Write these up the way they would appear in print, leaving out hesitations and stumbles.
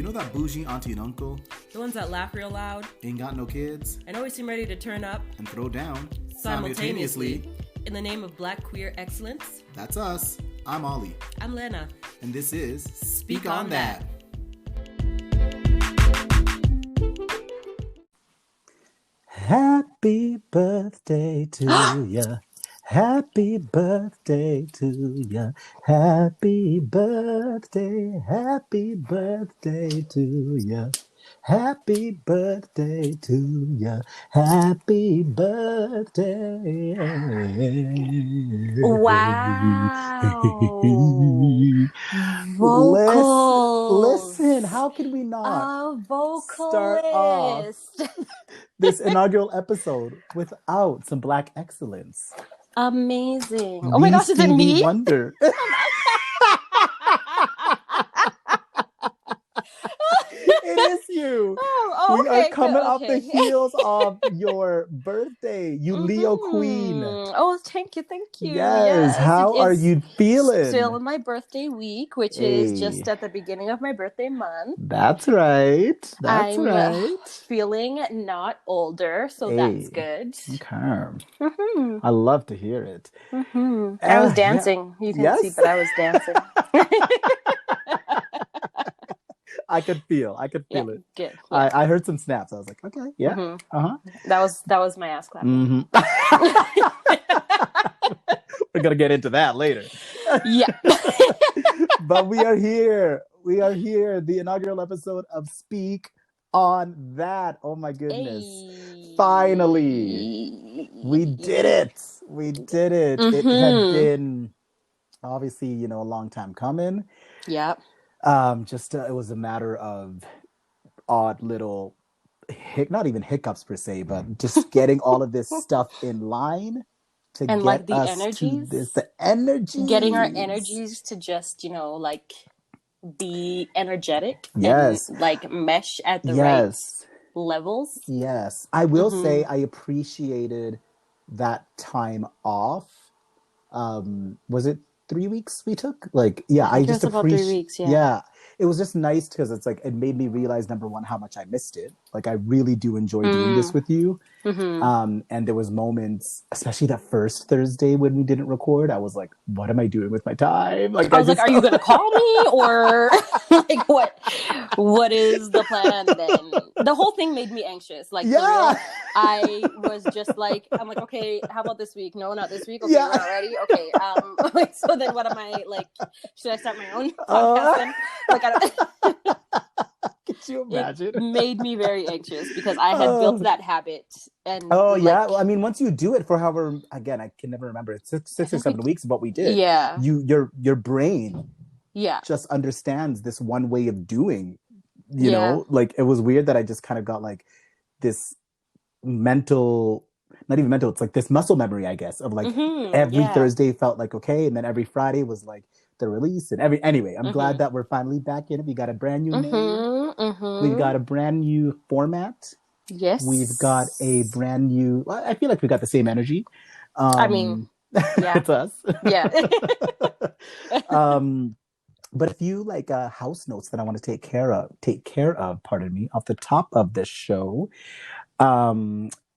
You know that bougie auntie and uncle? The ones that laugh real loud. Ain't got no kids. And always seem ready to turn up. And throw down. Simultaneously. In the name of Black queer excellence. That's us. I'm Ali. I'm Lenah. And this is Speak on That. Happy birthday to ya. Happy birthday to ya. Happy birthday to ya. Happy birthday to ya. Happy birthday. Wow. Vocals. Listen, how can we not A vocalist. start off this inaugural episode without some Black excellence? Amazing. Oh my gosh, is it me? Wonder. It is you. We are coming off the heels of your birthday, you Leo Queen. Oh, thank you. Yes. How are you feeling? Still in my birthday week, which is just at the beginning of my birthday month. That's right. I'm feeling not older, so that's good. Okay. I love to hear it. I was dancing. Yeah. You can see, but I was dancing. I could feel it. Good. Yeah. I heard some snaps. I was like, okay, yeah. That was my ass clap. We're gonna get into that later. Yeah. But we are here. The inaugural episode of Speak on That. Oh my goodness. Hey. Finally. We did it. It had been obviously, a long time coming. Yeah. It was a matter of odd little not even hiccups per se, but just getting all of this stuff in line to and get like the us energies, to this. The energies, getting our energies to just be energetic. Yes, and mesh at the right levels. Yes, I will say I appreciated that time off. Was it 3 weeks we took? I just appreciate 3 weeks. Yeah, it was just nice because it's it made me realize, number one, how much I missed it. I really do enjoy doing this with you. And there was moments, especially that first Thursday when we didn't record, I was like, what am I doing with my time? I was are you gonna call me or what is the plan then? The whole thing made me anxious. I was just I'm like, okay, how about this week? No, not this week. Okay, we're not ready. Okay. So then what am I should I start my own podcast then? Could you imagine? It made me very anxious because I had built that habit. And well, I mean, once you do it for however, again, I can never remember, it's six or 7 weeks of what we did. Yeah. Your brain just understands this one way of doing, you know, it was weird that I just kind of got this mental, not even mental, it's this muscle memory, I guess, of every Thursday felt okay, and then every Friday was the release, and anyway, I'm glad that we're finally back in it. We got a brand new name. We've got a brand new format. Yes. We've got a brand new, I feel we got the same energy. I mean, yeah. It's us. Yeah. But a few house notes that I want to take care of, pardon me, off the top of this show,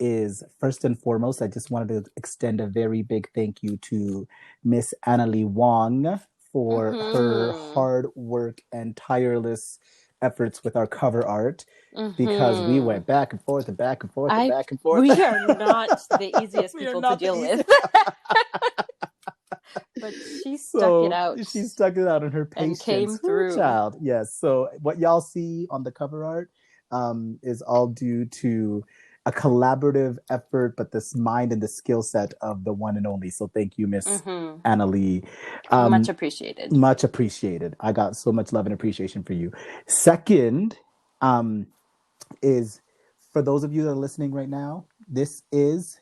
is first and foremost, I just wanted to extend a very big thank you to Miss Annalie Wong for her hard work and tireless efforts with our cover art, because we went back and forth and back and forth and back and forth. We are not the easiest people to deal with. But she stuck it out. She stuck it out in her patience. And came through. Child. Yes. So what y'all see on the cover art is all due to a collaborative effort, but this mind and the skill set of the one and only. So thank you, Miss Annalie. Much appreciated. Much appreciated. I got so much love and appreciation for you. Second, is for those of you that are listening right now, this is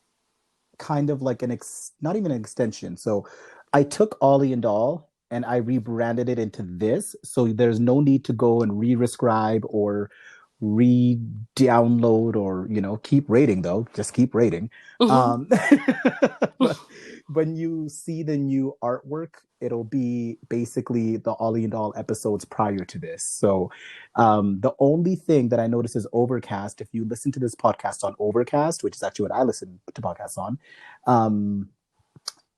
kind of not even an extension. So I took Ollie and Doll and I rebranded it into this. So there's no need to go and re-rescribe or re-download or, keep rating though. Just keep rating. But when you see the new artwork, it'll be basically the Ollie and All episodes prior to this. So the only thing that I notice is Overcast. If you listen to this podcast on Overcast, which is actually what I listen to podcasts on,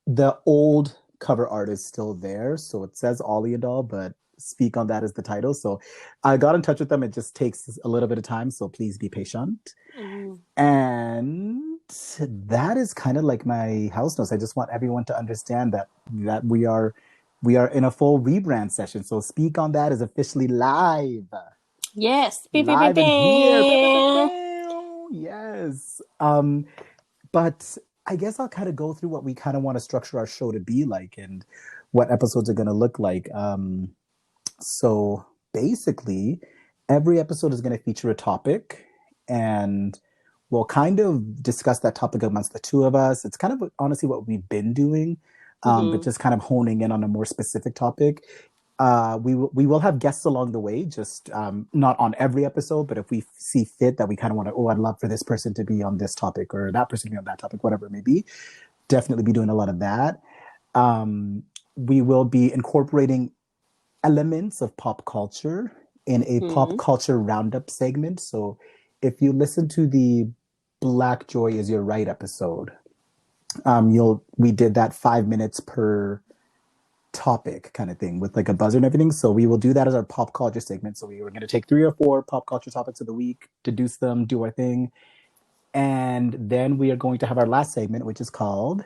the old cover art is still there. So it says Ollie and All, but Speak on That is the title. So I got in touch with them. It just takes a little bit of time. So please be patient. And that is kind of like my house notes. I just want everyone to understand that we are in a full rebrand session. So Speak on That is officially live. Yes. Live and here. Yes. But I guess I'll kind of go through what we kind of want to structure our show to be like and what episodes are going to look like. So basically, every episode is going to feature a topic, and we'll kind of discuss that topic amongst the two of us. It's kind of honestly what we've been doing, but just kind of honing in on a more specific topic. We will have guests along the way, just not on every episode, but if we see fit that we kind of want to, I'd love for this person to be on this topic or that person to be on that topic, whatever it may be, definitely be doing a lot of that. We will be incorporating elements of pop culture in a pop culture roundup segment. So if you listen to the Black Joy is Your Right episode, we did that 5 minutes per topic kind of thing with like a buzzer and everything. So we will do that as our pop culture segment. So we were going to take 3 or 4 pop culture topics of the week, deduce them, do our thing. And then we are going to have our last segment, which is called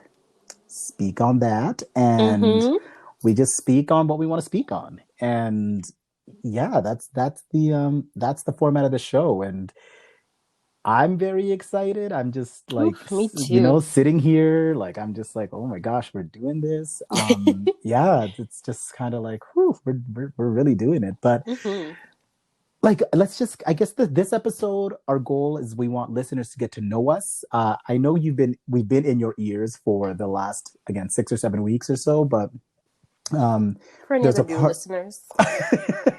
Speak on That. And we just speak on what we want to speak on. And yeah, that's the format of the show. And I'm very excited. I'm just like, sitting here, like, I'm just like, oh my gosh, we're doing this. Yeah, it's just kind of like, whew, we're really doing it. But like, let's just, I guess this episode, our goal is we want listeners to get to know us. I know we've been in your ears for the last, again, 6 or 7 weeks or so, but for any of the new listeners.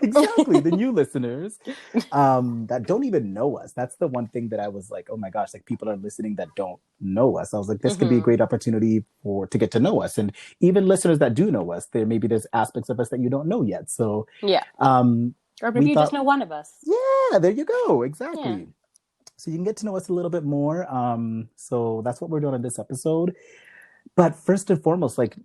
Exactly, the new listeners that don't even know us. That's the one thing that I was like, oh my gosh, like people are listening that don't know us. I was like, this could be a great opportunity to get to know us. And even listeners that do know us, there's aspects of us that you don't know yet. So yeah. Or maybe you just know one of us. Yeah, there you go. Exactly. Yeah. So you can get to know us a little bit more. So that's what we're doing in this episode. But first and foremost, like,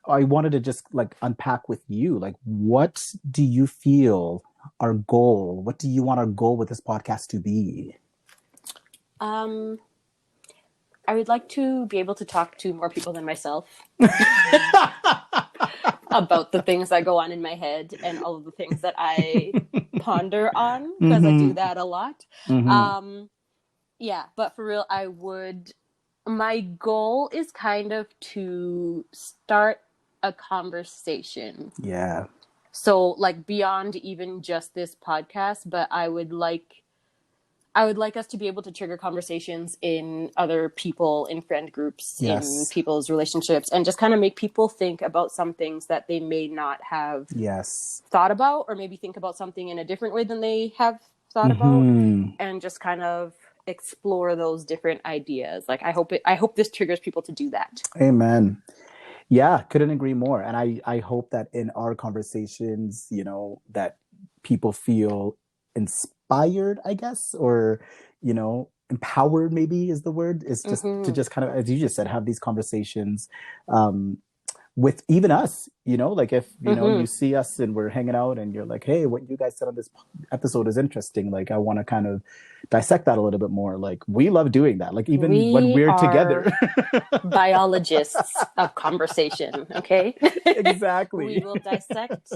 I wanted to just like unpack with you, like, what do you feel our goal? What do you want our goal with this podcast to be? I would like to be able to talk to more people than myself about the things that go on in my head and all of the things that I ponder on, because I do that a lot. Yeah, but for real, my goal is kind of to start a conversation. Yeah. So like beyond even just this podcast, but I would like us to be able to trigger conversations in other people, in friend groups, in people's relationships, and just kind of make people think about some things that they may not have thought about, or maybe think about something in a different way than they have thought about, and just kind of explore those different ideas. Like I hope this triggers people to do that. Amen. Yeah, couldn't agree more. And I hope that in our conversations, that people feel inspired, I guess, or, empowered maybe is the word, is just to just kind of, as you just said, have these conversations with even us, like if, you see us and we're hanging out and you're like, hey, what you guys said on this episode is interesting. Like, I want to kind of dissect that a little bit more. Like, we love doing that. Like, even when we're together. Biologists of conversation. Okay. Exactly. We will dissect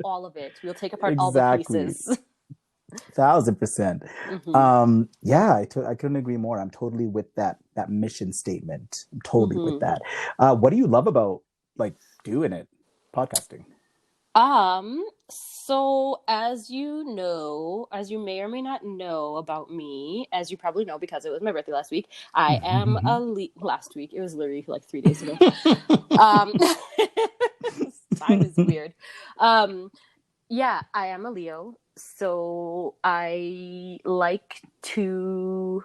all of it. We'll take apart all the pieces. 1,000%. Yeah, I couldn't agree more. I'm totally with that mission statement. I'm totally with that. What do you love about like doing it, podcasting? So as you may or may not know about me, as you probably know because it was my birthday last week, I am last week. It was literally like 3 days ago. Time is weird. Yeah, I am a Leo. So I like to,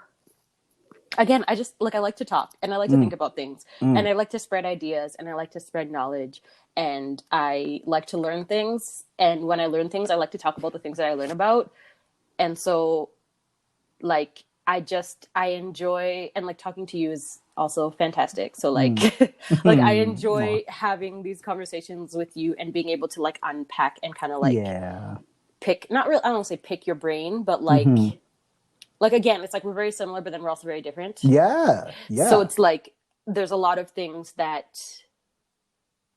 again, I like to talk and I like to think about things and I like to spread ideas and I like to spread knowledge and I like to learn things. And when I learn things, I like to talk about the things that I learn about. And so like, I enjoy, and like talking to you is also fantastic. So like, like I enjoy having these conversations with you and being able to like unpack and kind of like pick, not really, I don't want to say pick your brain, but like again, it's like we're very similar, but then we're also very different. Yeah. So it's like, there's a lot of things that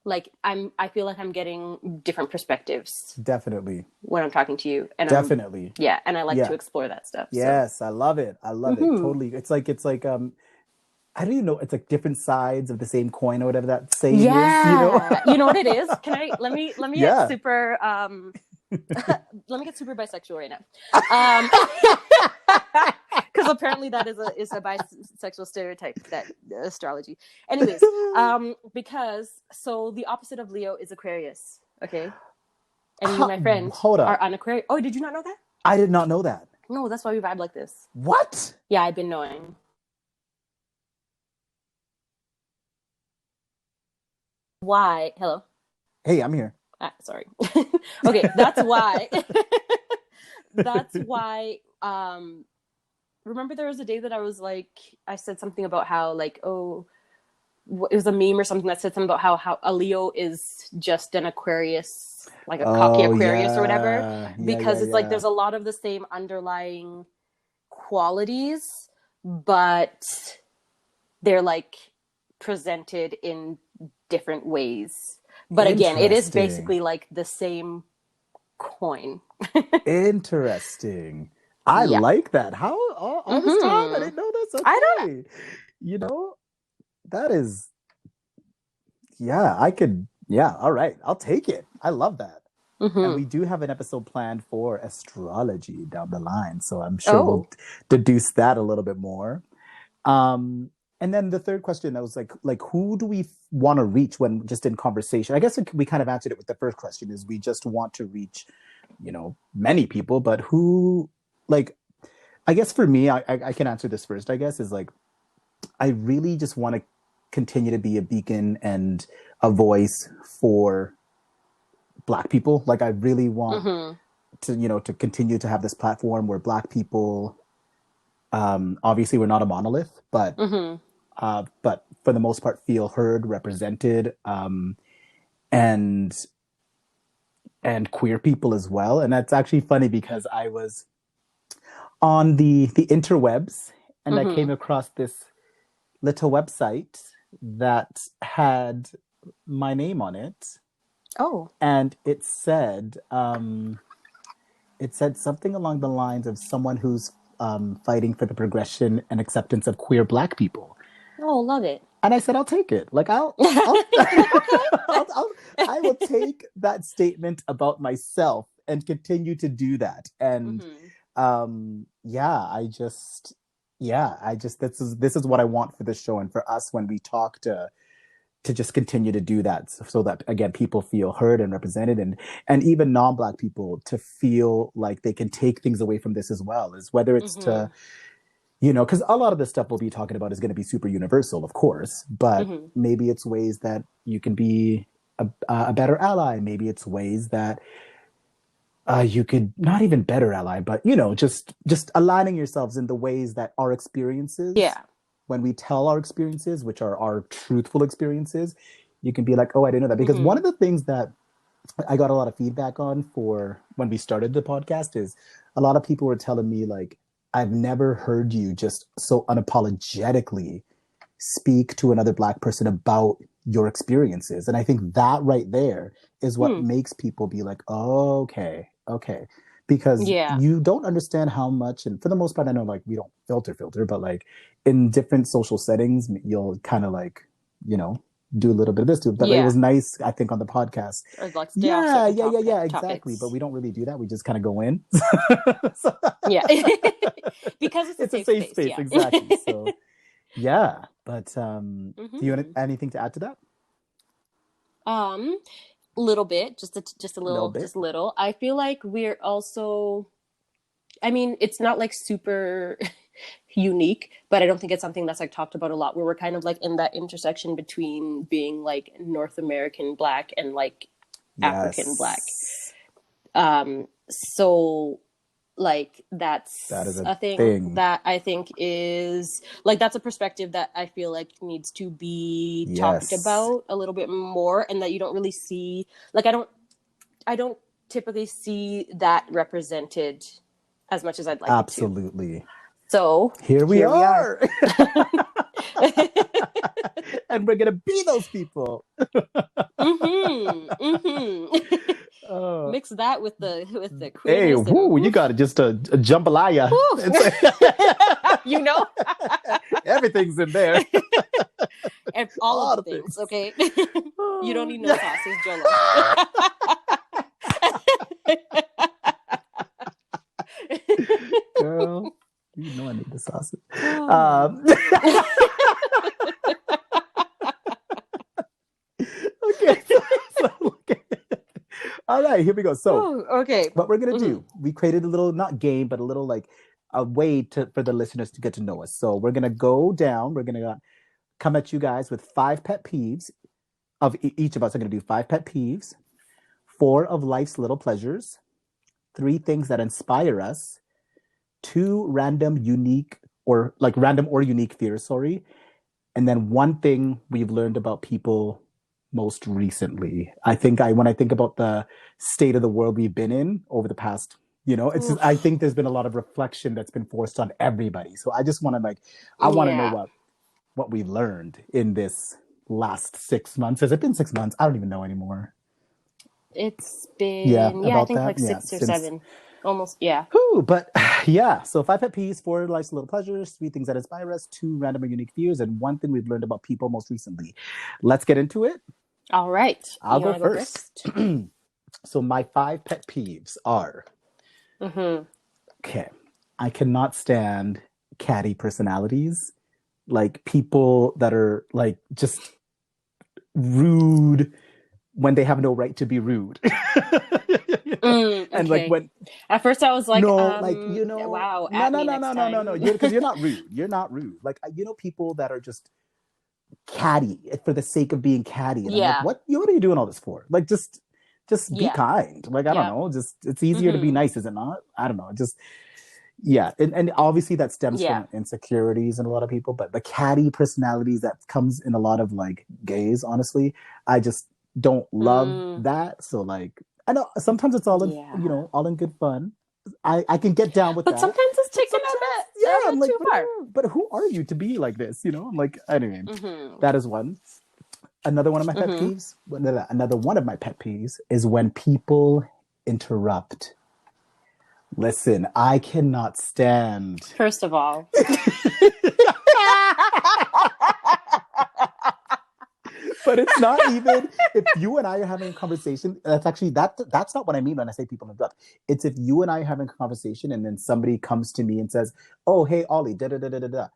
like I feel like I'm getting different perspectives. Definitely. When I'm talking to you. And definitely. And I like to explore that stuff. Yes, so. I love it. I love it. Totally. It's like I don't even know, it's like different sides of the same coin or whatever that saying is, you know? You know what it is? Let me get super let me get super bisexual right now. Because apparently that is a bisexual stereotype, that astrology. Anyways, because so the opposite of Leo is Aquarius, okay? And you, my friend, are on Aquarius. Oh, did you not know that? I did not know that. No, that's why we vibe like this. What? Yeah, I've been knowing. Why? Hello? Hey, I'm here. Sorry. Okay, that's why. That's why. Remember there was a day that I was like, I said something about how like, oh, it was a meme or something that said something about how a Leo is just an Aquarius, like a cocky Aquarius or whatever, because it's like there's a lot of the same underlying qualities, but they're like presented in different ways. But again, it is basically like the same coin. Interesting. I like that. How all this time I didn't know this. Okay. I don't. You know, that is. Yeah, I could. Yeah, all right. I'll take it. I love that. And we do have an episode planned for astrology down the line, so I'm sure we'll deduce that a little bit more. And then the third question, that was like who do we want to reach when just in conversation? I guess we kind of answered it with the first question, is we just want to reach, you know, many people, but who, like, I guess for me, I can answer this first, I guess, is like, I really just want to continue to be a beacon and a voice for Black people. Like, I really want to, you know, to continue to have this platform where Black people, obviously we're not a monolith, but for the most part feel heard, represented, and queer people as well. And that's actually funny because I was on the interwebs and I came across this little website that had my name on it. Oh. And it said something along the lines of someone who's fighting for the progression and acceptance of queer Black people. Oh, love it. And I said, I'll take it. Like, I will take that statement about myself and continue to do that. And this is what I want for this show and for us when we talk, to just continue to do that, so that again people feel heard and represented, and even non-Black people to feel like they can take things away from this as well, is whether it's to, you know, because a lot of the stuff we'll be talking about is going to be super universal, of course, but maybe it's ways that you can be a better ally. Maybe it's ways that you could, not even better ally, but, you know, just aligning yourselves in the ways that our experiences, when we tell our experiences, which are our truthful experiences, you can be like, oh, I didn't know that. Because one of the things that I got a lot of feedback on for when we started the podcast is a lot of people were telling me, like, I've never heard you just so unapologetically speak to another Black person about your experiences. And I think that right there is what makes people be like, oh, okay. Because you don't understand how much, and for the most part, I know, like, we don't filter, but like in different social settings, you'll kind of like, you know, do a little bit of this too. But it was nice, I think, on the podcast. Or like Exactly. But we don't really do that. We just kind of go in. Because it's a safe space. Exactly. So but do you want anything to add to that? little bit, just a Little little, bit. just a little. I feel like we're also, I mean, it's not like super unique, but I don't think it's something that's like talked about a lot, where we're kind of like in that intersection between being like North American Black and like African Black. So like that is a thing that I think is like, that's a perspective that I feel like needs to be talked about a little bit more, and that you don't really see, like I don't typically see that represented as much as I'd like it to. Absolutely. So here we are. And we're gonna be those people. Mix that with the hey, queerness. woo, you got just a jambalaya. You know, everything's in there. And all of the things. Okay, you don't need no sauces, Jolo. Girl, you know I need the sausage. Okay. All right, here we go. So, okay, what we're gonna do? We created a little, not game, but a little like a way for the listeners to get to know us. So we're gonna go down. We're gonna come at you guys with 5 pet peeves of each of us. Are gonna do 5 pet peeves, 4 of life's little pleasures, 3 things that inspire us, 2 random or unique fears. Sorry, and then 1 thing we've learned about people most recently. I think when I think about the state of the world we've been in over the past, it's just, I think there's been a lot of reflection that's been forced on everybody. So I just want to I want to know what we've learned in this last 6 months. Has it been 6 months? I don't even know anymore. It's been I think like 6 or 7. Almost, yeah. But yeah, so 5 pet peeves, 4 life's little pleasures, 3 things that inspire us, 2 random or unique fears, and 1 thing we've learned about people most recently. Let's get into it. All right. I'll go first. So my 5 pet peeves are, okay, I cannot stand catty personalities, like people that are like just rude when they have no right to be rude. And like when at first I was like, wow, no, because you're not rude. You're not rude. Like, people that are just catty for the sake of being catty. And I'm like, what are you doing all this for? Like, just be kind. Like, I don't know. Just, it's easier to be nice, is it not? I don't know. Just, and obviously that stems from insecurities in a lot of people, but the catty personalities that comes in a lot of like gays, honestly, I just don't love that. So like, I know sometimes it's all in, all in good fun. I can get down with that. But sometimes it's taken a bit too far. But who are you to be like this? I'm like, anyway, that is one. Another one of my pet peeves, another one of my pet peeves is when people interrupt. Listen, I cannot stand. First of all. But it's not even if you and I are having a conversation. That's not what I mean when I say people interrupt. It's if you and I are having a conversation and then somebody comes to me and says, "Oh, hey, Ollie, da da da da da."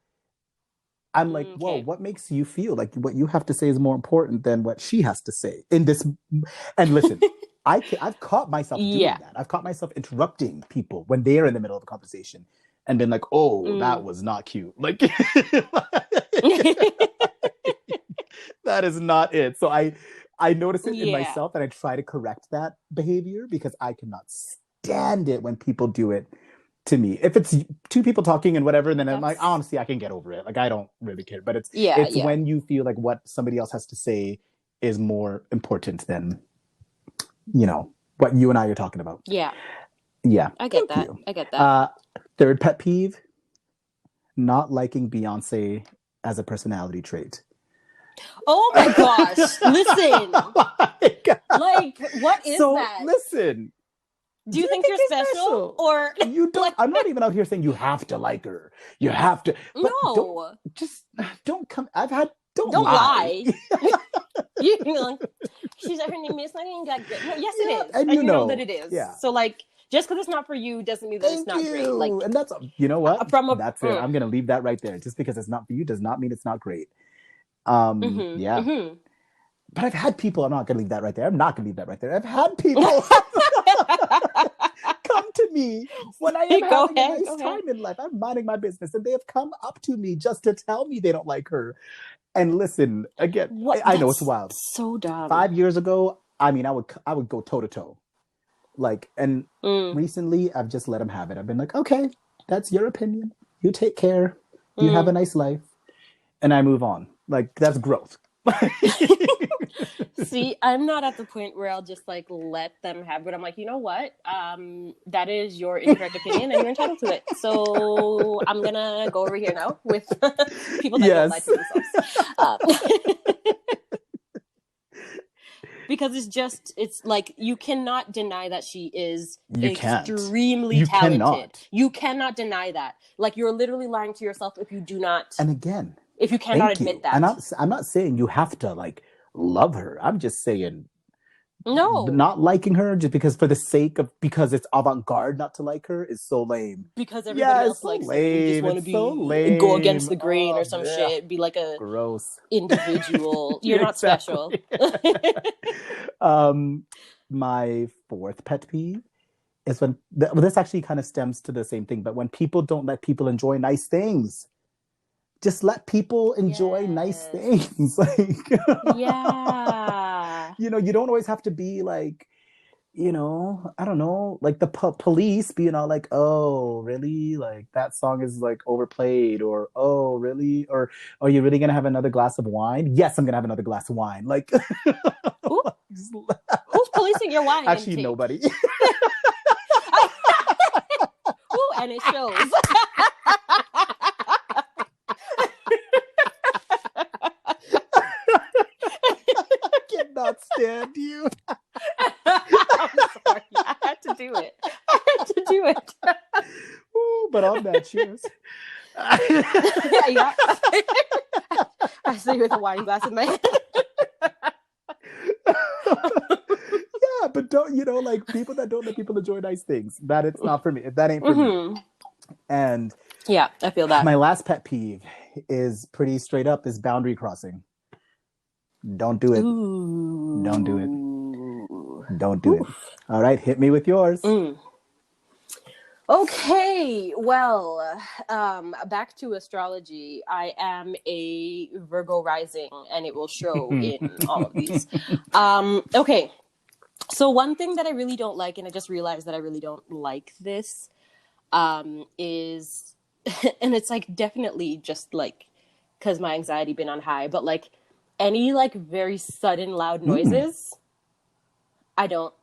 I'm like, whoa, what makes you feel like what you have to say is more important than what she has to say in this? And listen, I've caught myself doing that. I've caught myself interrupting people when they're in the middle of a conversation and been like, "Oh, that was not cute." Like, that is not it. So I notice it in myself and I try to correct that behavior because I cannot stand it when people do it to me. If it's 2 people talking and whatever, then I'm like, honestly, I can get over it. Like, I don't really care. But it's when you feel like what somebody else has to say is more important than, what you and I are talking about. Yeah. Yeah. I get that. 3rd pet peeve, not liking Beyonce as a personality trait. Oh my gosh. Listen. Oh my God. Like, what is that? Listen. Do you think you're special? Or you don't? I'm not even out here saying you have to like her. You have to. No. Don't come. Don't lie. She's her name is not even that good. No, yes, it is. And you know that it is. Yeah. So like, just because it's not for you doesn't mean that it's not great. Like, and that's that's it. I'm gonna leave that right there. Just because it's not for you does not mean it's not great. But I've had people, I'm not going to leave that right there. I'm not going to leave that right there. I've had people come to me when I am having a nice time in life. I'm minding my business, and they have come up to me just to tell me they don't like her. And listen, again, I know it's wild. So dumb. 5 years ago, I mean, I would go toe to toe. Like, and recently I've just let them have it. I've been like, okay, that's your opinion. You take care. You have a nice life. And I move on. Like, that's growth. See, I'm not at the point where I'll just like let them have it. I'm like, you know what? That is your incorrect opinion and you're entitled to it. So I'm gonna go over here now with people that don't lie to themselves. Because it's like, you cannot deny that she is extremely talented. You cannot deny that. Like, you're literally lying to yourself if you do not. And again, if you cannot admit that. And I'm not saying you have to like love her. I'm just saying not liking her just because for the sake of, because it's avant-garde not to like her is so lame. Because everybody else likes it. You just want to be go against the grain or some shit. Be like a gross individual. You're not special. My fourth pet peeve is when this actually kind of stems to the same thing, but when people don't let people enjoy nice things. Just let people enjoy nice things. Like, yeah. You know, you don't always have to be like, you know, I don't know, like the police being all like, oh, really? Like, that song is like overplayed, or, oh, really? Or, are you really going to have another glass of wine? Yes, I'm going to have another glass of wine. Like, who's policing your wine? Actually, nobody. Ooh, and it shows. Not stand you. I'm sorry. I had to do it. Ooh, but on that, cheers. Yeah. I see with a wine glass in my hand. Yeah, but don't, you know, like, people that don't let people enjoy nice things, that it's not for me. That ain't for me. And yeah, I feel that. My last pet peeve is pretty straight up, is boundary crossing. Don't do it. Ooh. Don't do it. Don't do it. All right, hit me with yours. Okay, well, back to astrology. I am a Virgo rising, and it will show in all of these. Okay, so one thing that I really don't like, and I just realized that I really don't like this, is, and it's like definitely just like because my anxiety been on high, but like any like very sudden loud noises, I don't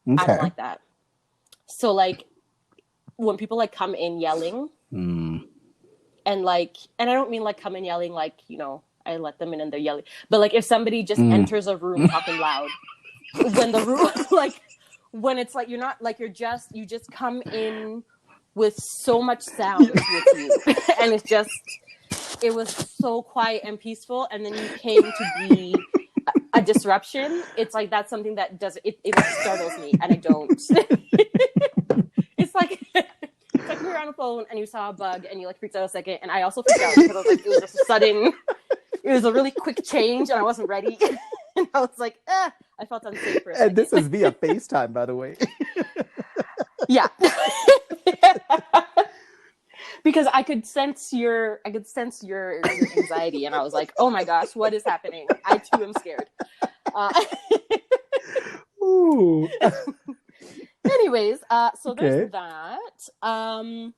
like that. So like when people like come in yelling and like, and I don't mean like come in yelling like, you know, I let them in and they're yelling, but like if somebody just enters a room talking loud, when the room like when it's like you're not like you just come in with so much sound with you and it was so quiet and peaceful, and then you came to be a disruption. It's like that's something that it startles me, and I don't. It's like we were on the phone and you saw a bug and you like freaked out a second, and I also freaked out because I was like, it was just a sudden. It was a really quick change, and I wasn't ready, and I was like, I felt unsafe for a second. And this is via FaceTime, by the way. Yeah. Because I could sense your anxiety, and I was like, "Oh my gosh, what is happening?" I too am scared. Ooh. Anyways, so there's that.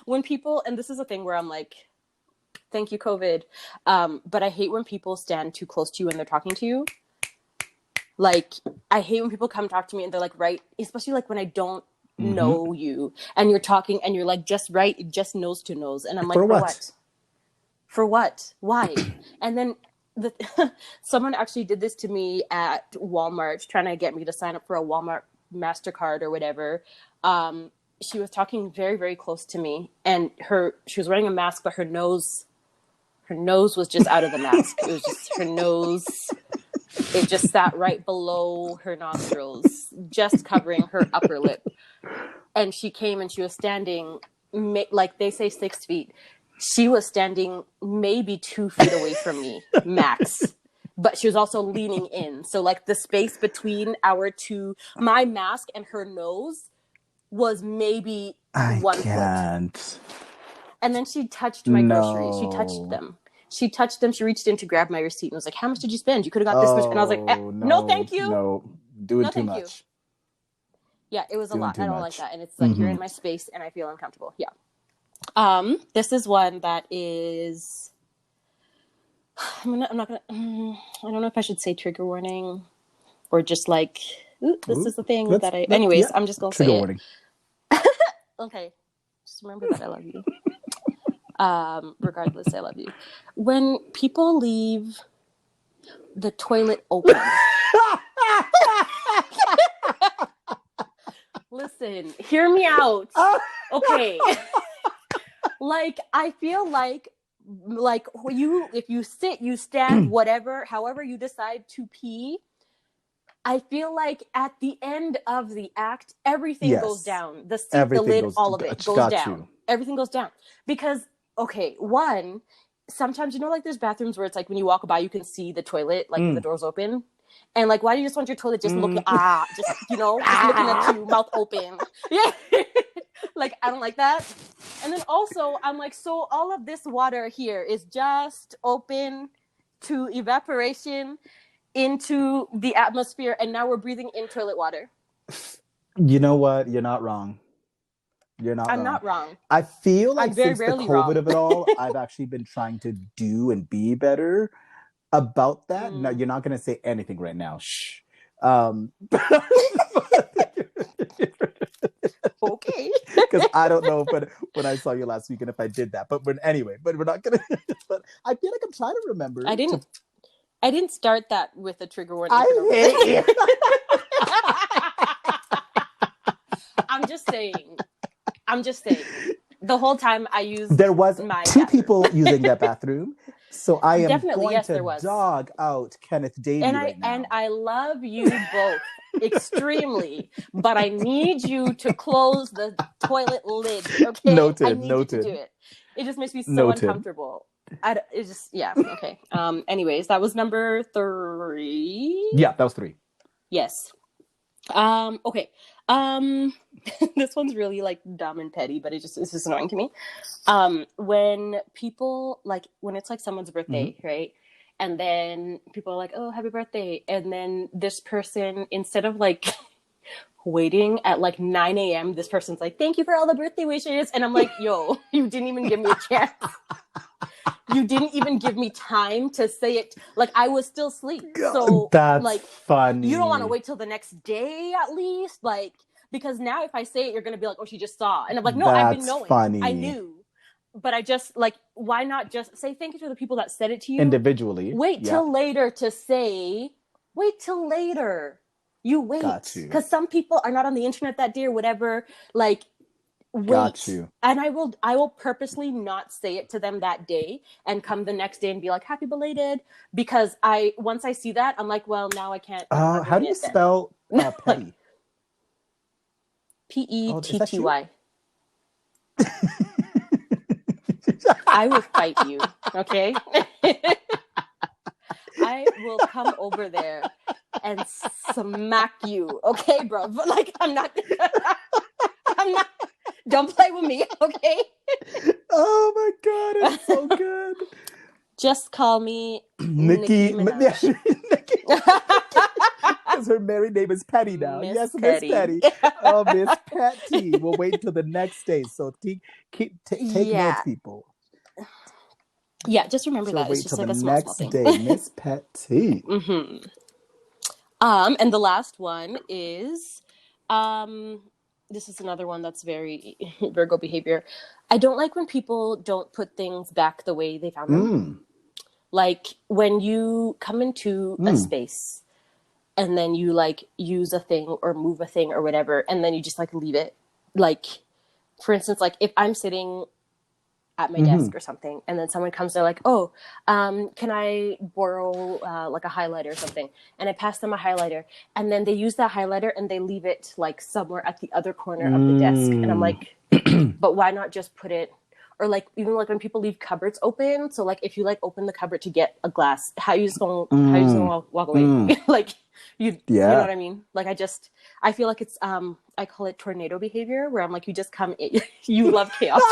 When people, and this is a thing where I'm like, "Thank you, COVID," but I hate when people stand too close to you and they're talking to you. Like, I hate when people come talk to me and they're like, right, especially like when I don't know you and you're talking and you're like just nose to nose, and I'm like, for what, why? And then someone actually did this to me at Walmart, trying to get me to sign up for a Walmart MasterCard or whatever. She was talking very, very close to me, and she was wearing a mask, but her nose was just out of the mask. It was just her nose. It just sat right below her nostrils, just covering her upper lip. And she came and she was standing, like they say 6 feet. she was standing maybe 2 feet away from me, max. But she was also leaning in. So like the space between my mask and her nose was maybe 1 foot. And then she touched my groceries. She touched them. She reached in to grab my receipt and was like, how much did you spend? You could have got this much. And I was like, no, thank you. No, doing too much. You. Yeah, it was a lot. I don't like that. And it's like, you're in my space and I feel uncomfortable. Yeah. This is one that is, I don't know if I should say trigger warning or just like, this is the thing that anyways, I'm just going to say trigger warning. Okay. Just remember that I love you. Regardless, I love you. When people leave the toilet open. Listen, hear me out. Okay. Like, I feel like if you sit, you stand, whatever, however you decide to pee, I feel like at the end of the act, everything goes down. The seat, the lid, all of it goes down. Everything goes down. Because, okay, one, sometimes, like there's bathrooms where it's like when you walk by, you can see the toilet, like the door's open. And like, why do you just want your toilet just looking, just looking at you, mouth open? Yeah. Like, I don't like that. And then also, I'm like, so all of this water here is just open to evaporation into the atmosphere, and now we're breathing in toilet water. You know what? You're not wrong. I'm not wrong. I feel like since the COVID of it all, I've actually been trying to do and be better about that. No, you're not going to say anything right now. Shh. Okay. Because I don't know when I saw you last week and if I did that. But anyway, we're not going to. But I feel like I'm trying to remember. I didn't start that with a trigger warning. I hate you. I'm just saying. The whole time I used there was two bathroom. People using that bathroom. So I am definitely, going to dog out Kenneth Davey right now. And I love you both extremely, but I need you to close the toilet lid, okay? Noted, I need you to do it. It just makes me so uncomfortable. Okay. Anyways, that was number 3. Yeah, that was 3. Yes. Okay. This one's really like dumb and petty, but it's just annoying to me. When people when it's like someone's birthday, right? And then people are like, "Oh, happy birthday!" And then this person, instead of like waiting at like 9 a.m., this person's like, "Thank you for all the birthday wishes," and I'm like, "Yo, you didn't even give me a chance. You didn't even give me time to say it. Like, I was still asleep." So that's like funny. You don't want to wait till the next day at least, like, because now if I say it, you're gonna be like, "Oh, she just saw," and I'm like, "No, I've been knowing. Funny. I knew." But I just like, why not just say thank you to the people that said it to you individually? Wait till later to say. Wait till later. You wait, because some people are not on the internet that day or whatever. Like, wait. Got you. And I will purposely not say it to them that day and come the next day and be like, happy belated, because once I see that, I'm like, well, now I can't. How do you spell petty? Petty. I will fight you, okay? I will come over there and smack you, okay, bro? But like, I'm not. Don't play with me, okay? Oh my god, it's so good. Just call me Nicki Minaj. Because her married name is Petty now. Miss Yes, Petty. Miss Petty. Oh, Miss Petty. We'll wait until the next day. So take notes, people. Yeah, just remember that. It's just like a small thing. Day, Miss Petty. Mm-hmm. And the last one is, this is another one that's very Virgo behavior. I don't like when people don't put things back the way they found them. Like when you come into a space and then you like use a thing or move a thing or whatever, and then you just like leave it. Like, for instance, like if I'm sitting at my desk or something, and then someone comes, they're like, "Oh, can I borrow like a highlighter or something?" And I pass them a highlighter, and then they use that highlighter and they leave it like somewhere at the other corner of the desk, and I'm like, "But why not just put it or like even like when people leave cupboards open. So like if you like open the cupboard to get a glass, how you just gonna walk away? Like you know what I mean? Like I feel like it's I call it tornado behavior, where I'm like, you just come in, you love chaos.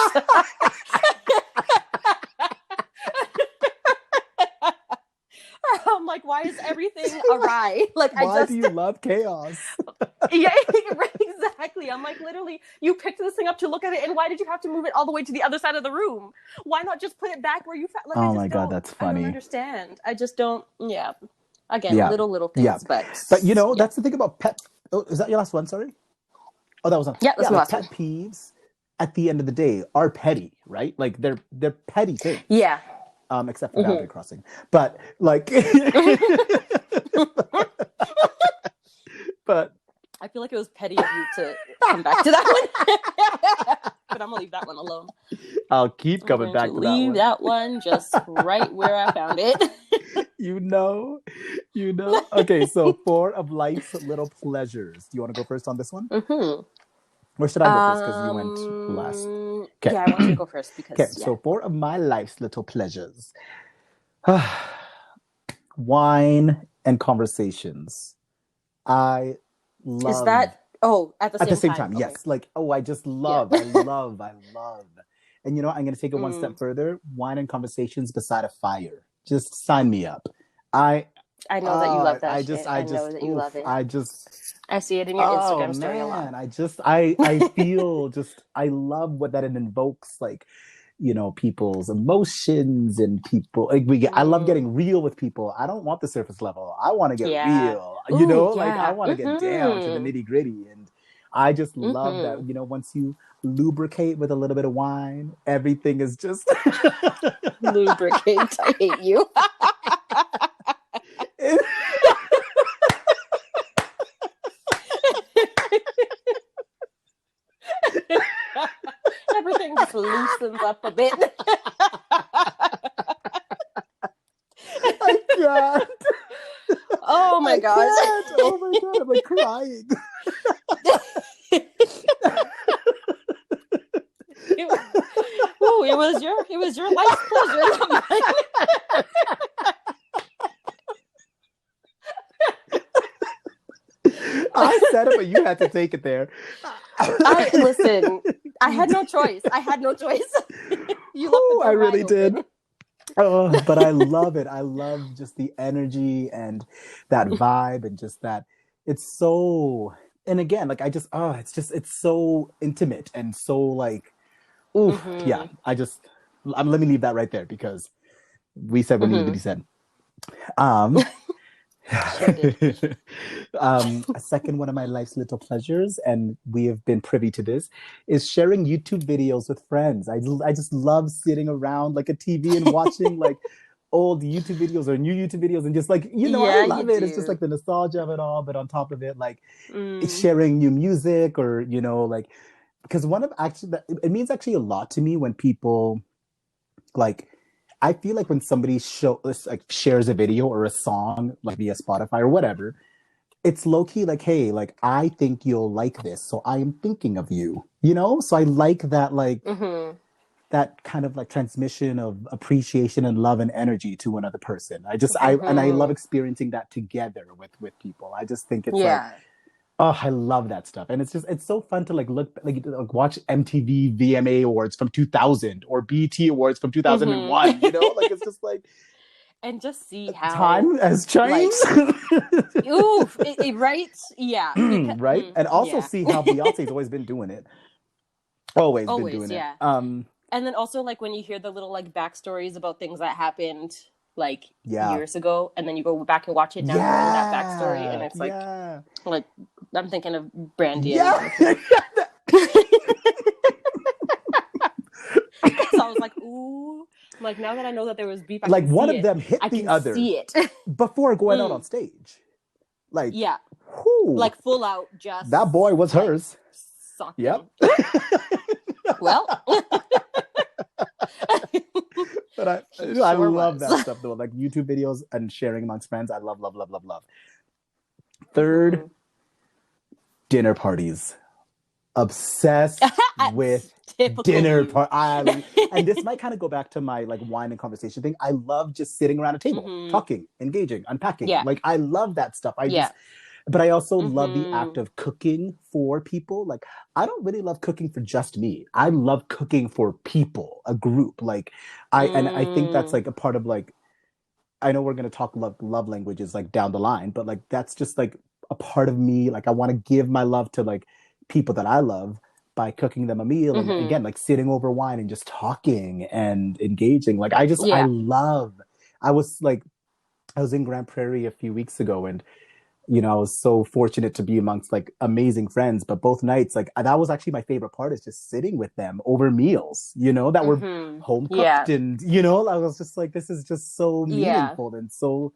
I'm like, why is everything awry? Like, why do you love chaos? Yeah, right, exactly. I'm like, literally, you picked this thing up to look at it, and why did you have to move it all the way to the other side of the room? Why not just put it back where you found? Like, oh my God, that's funny. I don't understand. I just don't. Yeah. Again, little things, but you know, that's the thing about pet. Oh, is that your last one? Sorry. Oh, that was one. Yeah, that's my last pet peeves. At the end of the day, are petty, right? Like they're petty things. Yeah. Except for boundary crossing, but like, but I feel like it was petty of you to come back to that one, but I'm gonna leave that one alone. I'll keep coming back to that one. Leave that one just right where I found it. You know. Okay, so 4 of life's little pleasures. Do you want to go first on this one? Mm-hmm. Or should I go first because you went last? Okay. Yeah, I want you to go first because. So 4 of my life's little pleasures: wine and conversations. I love. Is that at the same time? Yes. Okay. Like I just love. I love. And you know, I'm going to take it one step further. Wine and conversations beside a fire. Just sign me up. I know that you love that. I know that you love it. I see it in your Instagram story a lot. I feel I love what that it invokes, like, you know, people's emotions and people. Like I love getting real with people. I don't want the surface level. I want to get real. You know, like I want to get down to the nitty gritty. And I just love that, you know, once you lubricate with a little bit of wine, everything is just lubricate. I hate you. Everything just loosens up a bit. I can't. Oh my god! Oh my god! I'm like crying. It was your life's pleasure. I said it, but you had to take it there. Listen, I had no choice. You left the I really open. did. Oh, but I love it. I love just the energy and that vibe and just that. It's so, and again, like it's so intimate and so like, oof, yeah. Let me leave that right there because we said what needed to be said. A second one of my life's little pleasures, and we have been privy to this, is sharing YouTube videos with friends. I just love sitting around like a TV and watching like old YouTube videos or new YouTube videos and just like, you know, I love it. It's just like the nostalgia of it all, but on top of it, like sharing new music or, you know, like, because it means actually a lot to me when people like, I feel like when somebody shares a video or a song like via Spotify or whatever, it's low key like, hey, like I think you'll like this, so I am thinking of you, you know. So I like that, like that kind of like transmission of appreciation and love and energy to another person. I love experiencing that together with people. I just think it's like, oh, I love that stuff. And it's so fun to like watch MTV VMA Awards from 2000 or BET Awards from 2001, you know? Like, it's just like... And just see how... time has changed. Like, oof, right? Yeah. Right? And also see how Beyonce's always been doing it. Always been doing it. And then also, like, when you hear the little, like, backstories about things that happened... like years ago, and then you go back and watch it now in that backstory, and it's like I'm thinking of Brandy. So I was like, ooh, like now that I know that there was beef, like one of them hit the other see it before going out on stage. Like like full out, just that boy was hers. Sucking. Yep. Well. But I love that stuff though, like YouTube videos and sharing amongst friends. I love. Third, dinner parties. Obsessed with dinner parties. And this might kind of go back to my like wine and conversation thing. I love just sitting around a table, talking, engaging, unpacking. Like I love that stuff. But I also love the act of cooking for people. Like, I don't really love cooking for just me. I love cooking for people, a group. Like, and I think that's like a part of like, I know we're going to talk love languages like down the line, but like, that's just like a part of me. Like, I want to give my love to like people that I love by cooking them a meal. And again, like sitting over wine and just talking and engaging. Like, I was in Grand Prairie a few weeks ago, and I was so fortunate to be amongst like amazing friends, but both nights, like that was actually my favorite part, is just sitting with them over meals, that were home cooked. And, I was just like, this is just so meaningful and so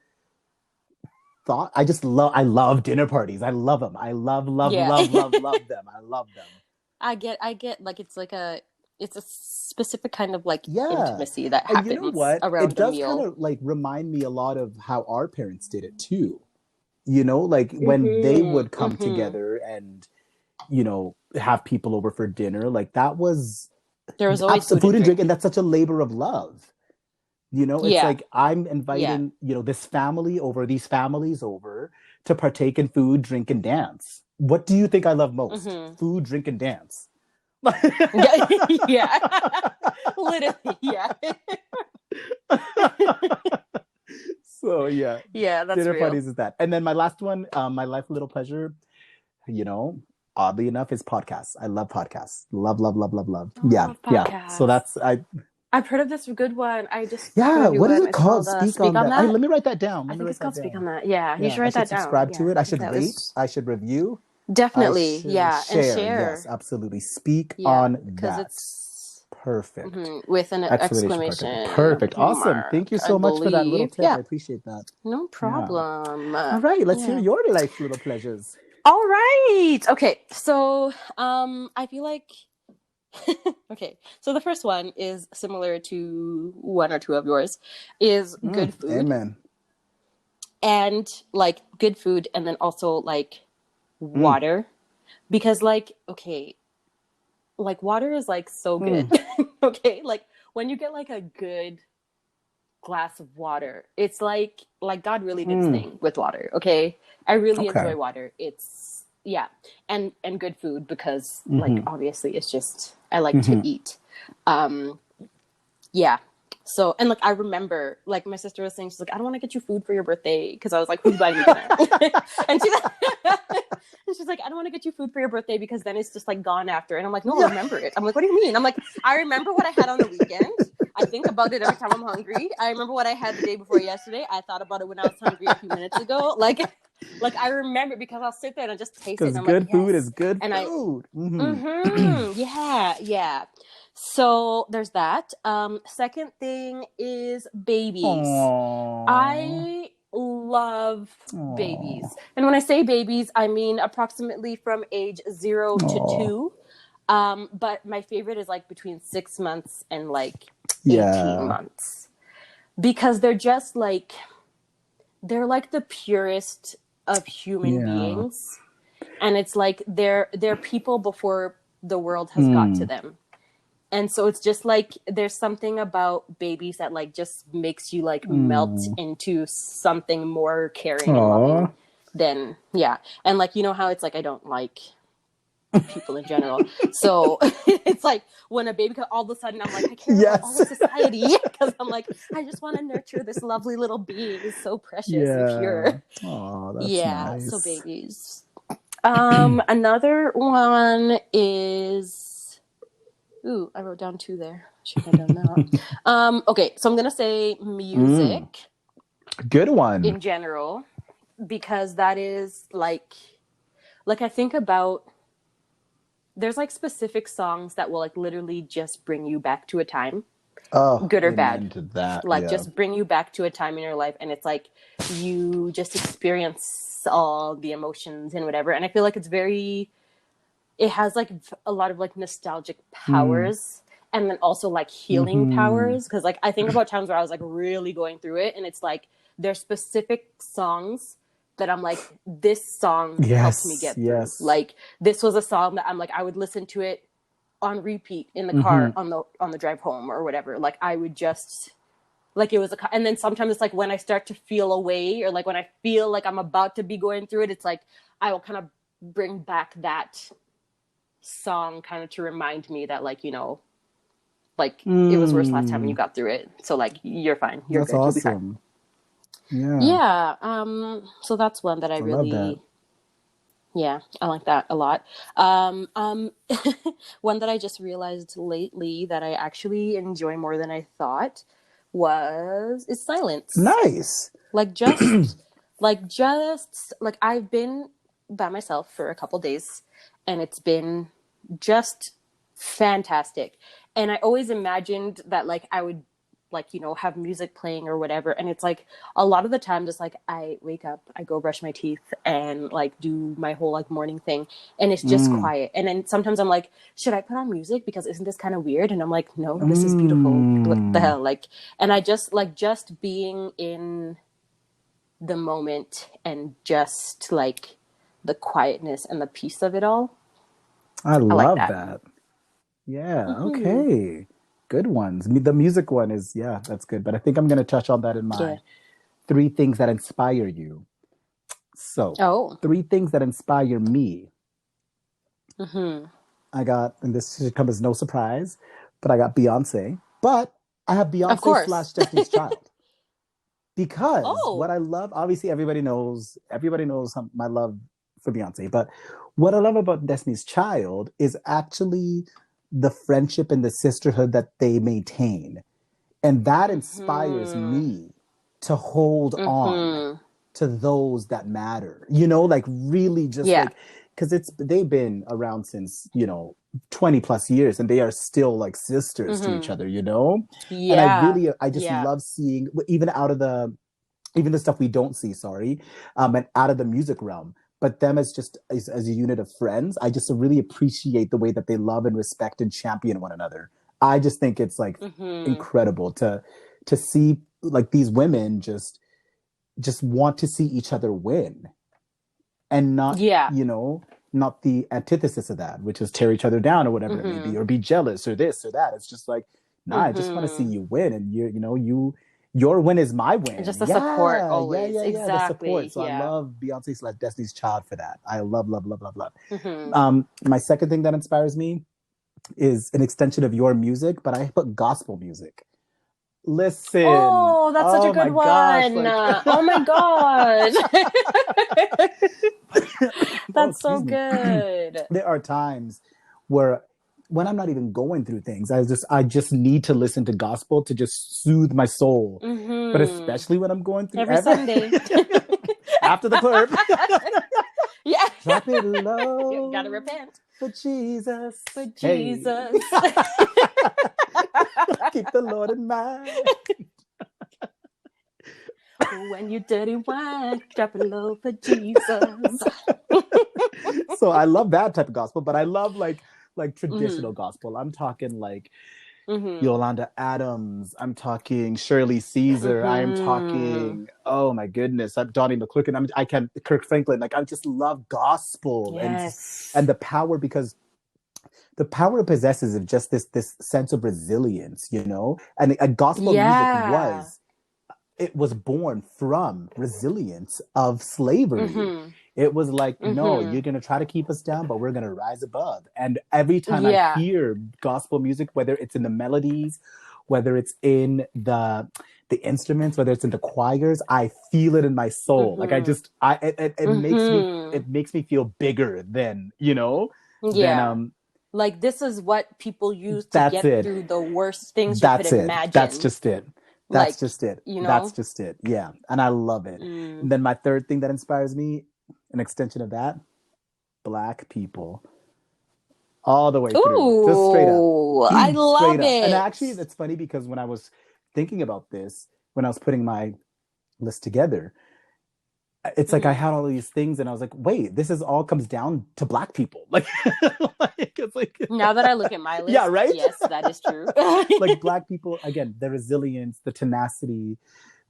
I love dinner parties. I love them. I love them. I love them. I get like, it's a specific kind of like intimacy that happens around a meal. It does kind of like remind me a lot of how our parents did it too. Like when they would come together and, have people over for dinner, like there was always food and drink. And that's such a labor of love. It's like, I'm inviting, this family over, these families over to partake in food, drink, and dance. What do you think I love most? Food, drink, and dance. Yeah. Literally, yeah. So yeah, that's dinner real. parties is that. And then my last one, my life little pleasure, oddly enough, is podcasts. I love podcasts. Love. Yeah. So I've heard of this good one. I just what is it called? Speak on that. Let me write that down. I think it's called Speak on That. Yeah, you should write that down. Subscribe to it. I should rate. I should review. Definitely, and share. Yes, absolutely. Speak on that. It's perfect. With an exclamation. Perfect. Awesome. Thank you so much for that little tip. I appreciate that. No problem. All right, let's hear your life little pleasures. All right. Okay. So, I feel like okay. So the first one is similar to one or two of yours, is good food. Amen. And like good food, and then also like water, because like, okay, like water is like so good. Okay, like when you get like a good glass of water, it's like God really did his thing with water. Okay, I really enjoy water. It's and good food, because like obviously it's just, I like to eat. So, and like I remember, like my sister was saying, she's like, I don't want to get you food for your birthday, because I was like, who's buying me dinner? and she's like, I don't want to get you food for your birthday, because then it's just like gone after. And I'm like, no, I remember it. I'm like, what do you mean? I'm like, I remember what I had on the weekend. I think about it every time I'm hungry. I remember what I had the day before yesterday. I thought about it when I was hungry a few minutes ago. Like I remember, because I'll sit there and I just taste it. Because good food is good food. Yeah. So there's that. Second thing is babies. Aww. I love babies. And when I say babies, I mean approximately from age 0 to 2. But my favorite is like between 6 months and like 18 months. Because they're just like, they're like the purest of human beings. And it's like they're people before the world has got to them. And so it's just like, there's something about babies that like just makes you like melt into something more caring and loving than, And like, you know how it's like, I don't like people in general. So it's like when a baby, all of a sudden I'm like, I care about all of society, because I'm like, I just want to nurture this lovely little being. It's so precious and pure. Oh, that's nice. So babies. Another one is, ooh, I wrote down 2 there. Should have done that. Okay, so I'm gonna say music. Good one. In general, because that is like I think about, there's like specific songs that will like literally just bring you back to a time. Good or bad. Just bring you back to a time in your life, and it's like you just experience all the emotions and whatever. And I feel like it has like a lot of like nostalgic powers, and then also like healing powers. Because like I think about times where I was like really going through it, and it's like there's specific songs that I'm like, this song helped me get through. Like this was a song that I'm like, I would listen to it on repeat in the car on the drive home or whatever. Like I would just like it was and then sometimes it's like when I start to feel away or like when I feel like I'm about to be going through it, it's like I will kind of bring back that song kind of to remind me that like, you know, like it was worse last time and you got through it. So like you're fine. You're good. Awesome. You'll be fine. Yeah. Yeah. So that's one that I really love that. Yeah, I like that a lot. One that I just realized lately that I actually enjoy more than I thought is silence. Nice. Like I've been by myself for a couple days and it's been just fantastic. And I always imagined that like I would like, you know, have music playing or whatever. And it's like a lot of the time just like I wake up, I go brush my teeth and like do my whole like morning thing and it's just quiet. And then sometimes I'm like, should I put on music? Because isn't this kind of weird? And I'm like, no, this is beautiful. What the hell? Like, and I just being in the moment and just like the quietness and the peace of it all. I love like that. Yeah. Okay. Good ones. The music one is, yeah, that's good. But I think I'm going to touch on that in my 3 things that inspire you. So, 3 things that inspire me. I got, and this should come as no surprise, but I got Beyonce. But I have Beyonce / Destiny's Child. Because what I love, obviously everybody knows my love for Beyonce. But what I love about Destiny's Child is actually the friendship and the sisterhood that they maintain. And that inspires me to hold on to those that matter, you know, like really just like, because they've been around since, you know, 20 plus years and they are still like sisters to each other, you know? And I just love seeing even the stuff we don't see, and out of the music realm. But them as a unit of friends, I just really appreciate the way that they love and respect and champion one another. I just think it's like incredible to see like these women just want to see each other win, and not you know, not the antithesis of that, which is tear each other down or whatever it may be, or be jealous or this or that. It's just like, I just want to see you win, and your win is my win. Just the support always. Exactly. The support. So I love Beyonce's Destiny's Child for that. I love. My second thing that inspires me is an extension of your music, but I put gospel music. Listen. Oh, that's such a good one. Oh my gosh. That's so good. There are times when I'm not even going through things, I just need to listen to gospel to just soothe my soul. But especially when I'm going through every Sunday after the club. Drop it low. You gotta repent for Jesus. For Jesus. Keep the Lord in mind. When you dirty wine, drop it low for Jesus. So I love that type of gospel, but I love like traditional gospel. I'm talking like Yolanda Adams. I'm talking Shirley Caesar. I'm talking, oh my goodness, I'm Donnie McClurkin. Kirk Franklin. Like I just love gospel and the power, because the power it possesses of just this sense of resilience, you know. And a gospel music was born from resilience of slavery. It was like, no, you're going to try to keep us down, but we're going to rise above. And every time I hear gospel music, whether it's in the melodies, whether it's in the instruments, whether it's in the choirs, I feel it in my soul. Like it makes me feel bigger than, you know, like this is what people use to get through the worst things you could imagine. That's just it. That's just it. You know? That's just it. Yeah. And I love it. And then my third thing that inspires me, an extension of that, Black people. All the way through. Just straight up. I love it. And actually, it's funny because when I was thinking about this, when I was putting my list together, it's like I had all these things and I was like, wait, this all comes down to Black people. Like, it's like now that I look at my list, yeah, right? Yes, that is true. Like Black people, again, the resilience, the tenacity,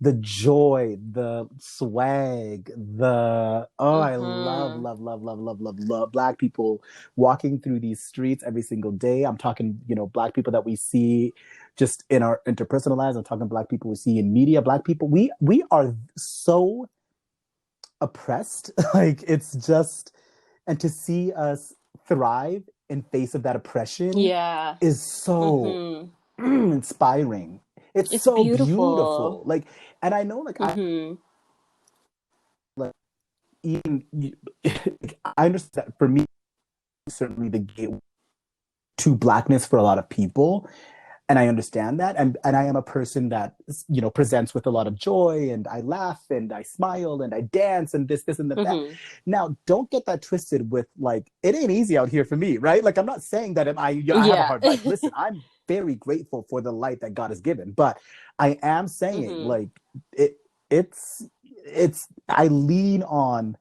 the joy, the swag, I love Black people walking through these streets every single day. I'm talking, Black people that we see just in our interpersonal lives. I'm talking Black people we see in media. Black people, we are so oppressed. Like, it's just, and to see us thrive in face of that oppression is so inspiring. It's so beautiful. Like, and I know, like, even I understand that for me, certainly the gateway to Blackness for a lot of people. And I understand that. And I am a person that, presents with a lot of joy, and I laugh and I smile and I dance and this and that. Now, don't get that twisted with, like, it ain't easy out here for me, right? Like, I'm not saying that I have a hard life. Listen, I'm very grateful for the light that God has given, but I am saying, like, it's I lean on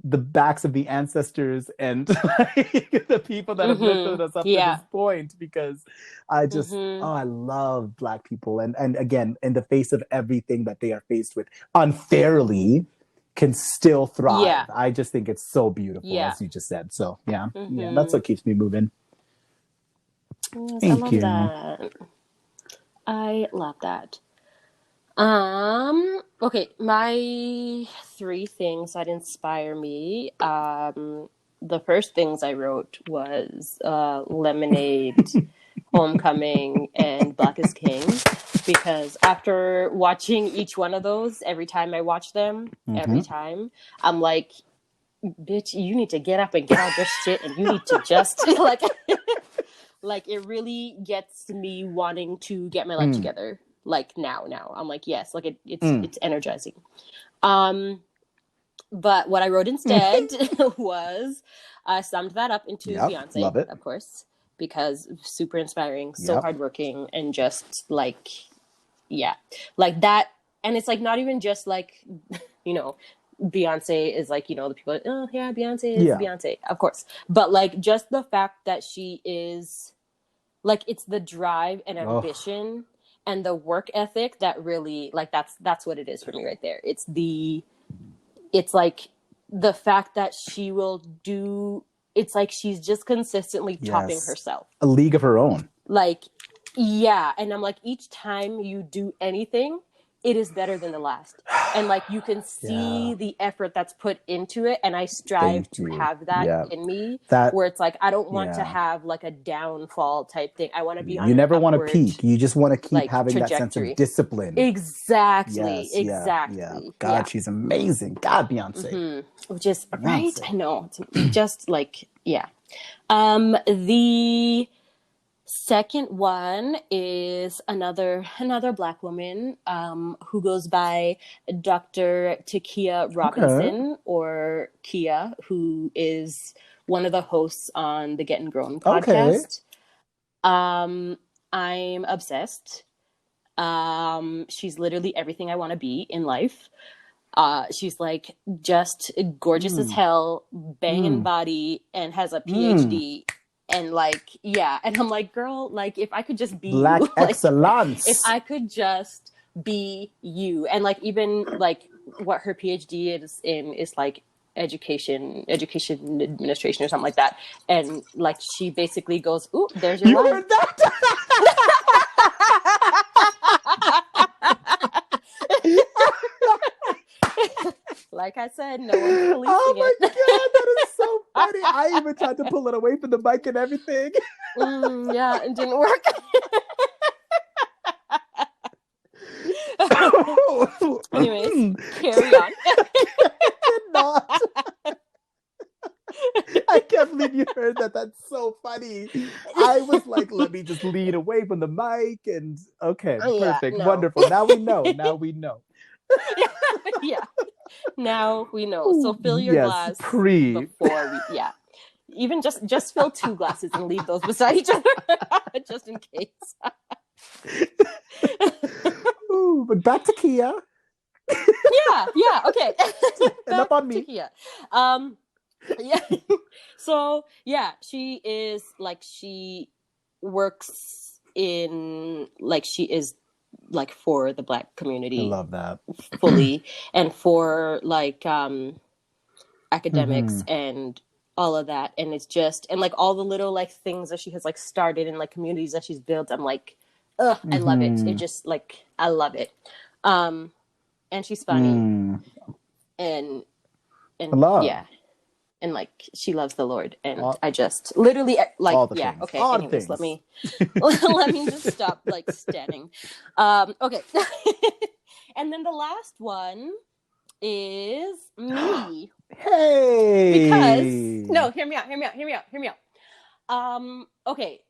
the backs of the ancestors and like, the people that have lifted us up to this point, because I just I love Black people, and again, in the face of everything that they are faced with unfairly, can still thrive. I just think it's so beautiful, as you just said. So yeah, that's what keeps me moving. Yes, Thank you. That. I love that. Okay, my 3 things that inspire me. The first things I wrote was Lemonade, Homecoming, and Black is King, because after watching each one of those, every time I watch them, every time, I'm like, bitch, you need to get up and get out your shit, and you need to just like it really gets me wanting to get my life together. Like now I'm like, yes, like it's energizing. But what I wrote instead was I summed that up into Beyonce, love it. Of course, because super inspiring, so hardworking, and just like, like that. And it's like not even just like, Beyonce is like, the people are, oh yeah, Beyonce is Beyonce, of course. But like just the fact that she is like, it's the drive and ambition and the work ethic that really, like, that's what it is for me right there. It's like the fact that she will do, it's like she's just consistently topping herself. A league of her own. Like, and I'm like, each time you do anything, it is better than the last. And like, you can see the effort that's put into it. And I strive to have that in me, where it's like, I don't want to have like a downfall type thing. I want to be on You never want to upward, peak. You just want to keep having trajectory. That sense of discipline. Exactly. Exactly. Yeah. God, she's amazing. God, Beyonce. Which is Beyonce. Right. I know. It's just like, the second one is another Black woman who goes by Dr. Takia Robinson, or Kia, who is one of the hosts on the Getting Grown podcast. I'm obsessed. She's literally everything I want to be in life. She's like just gorgeous as hell, banging body, and has a PhD. And like, and I'm like, girl, like, if I could just be Black you, like, excellence. If I could just be you. And like, even like what her PhD is in is like education administration or something like that. And like, she basically goes, ooh, there's your line. You heard that? Like I said, no one's policing it. Oh my God, that is so funny. I even tried to pull it away from the mic and everything. It didn't work. Anyways, carry on. Not. I can't believe you heard that. That's so funny. I was like, let me just lean away from the mic, and okay, perfect, wonderful. Now we know. Now we know. So fill your glass before we even just fill 2 glasses and leave those beside each other just in case. Ooh, but back to Kia. Okay. Enough on me. Kia. So she is like, she works in, like, she is like for the Black community. I love that. Fully. And for like academics and all of that. And it's just, and like all the little like things that she has like started and like communities that she's built, I'm like, ugh, I love it. It just like, I love it. And she's funny. And yeah. And like, she loves the Lord. And I just literally like, yeah. Things. Okay. Anyways, let me just stop like standing. Okay. And then the last one is me. Hey. Because no, hear me out. Okay.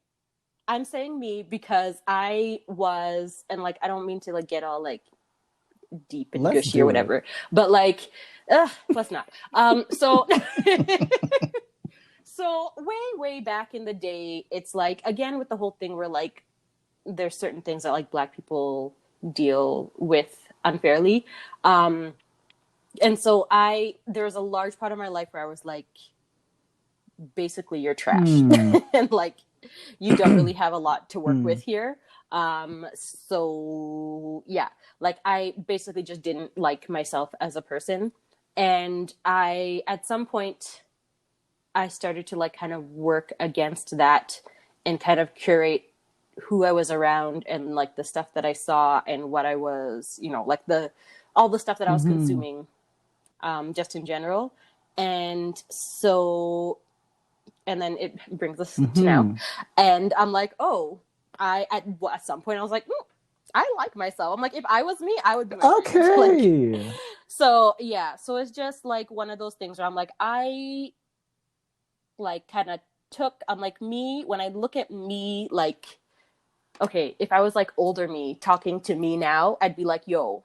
I'm saying me because I was, and like I don't mean to like get all like deep and gushy or whatever, but like let's not. So so way back in the day, it's like, again with the whole thing where like there's certain things that like Black people deal with unfairly. And so there's a large part of my life where I was like, basically you're trash. And like, you don't really have a lot to work with here. So yeah, like I basically just didn't like myself as a person. And at some point, I started to like kind of work against that and kind of curate who I was around and like the stuff that I saw and what I was, you know, like all the stuff that I was consuming, just in general. And so, and then it brings us to now. And I'm like, oh, at some point I was like, I like myself. I'm like, if I was me, I would be my friend. Like, so yeah, so it's just like one of those things where I'm like, I like kind of I'm like, me, when I look at me, like, okay, if I was like older me talking to me now, I'd be like, yo,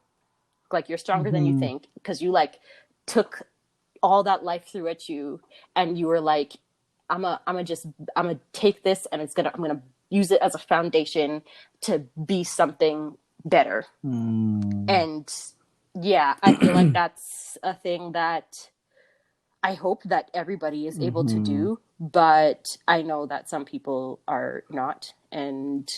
like you're stronger than you think, because you like took all that life through at you, and you were like, I'm gonna take this, and I'm gonna use it as a foundation to be something better. And yeah, I feel like that's a thing that I hope that everybody is able to do, but I know that some people are not. And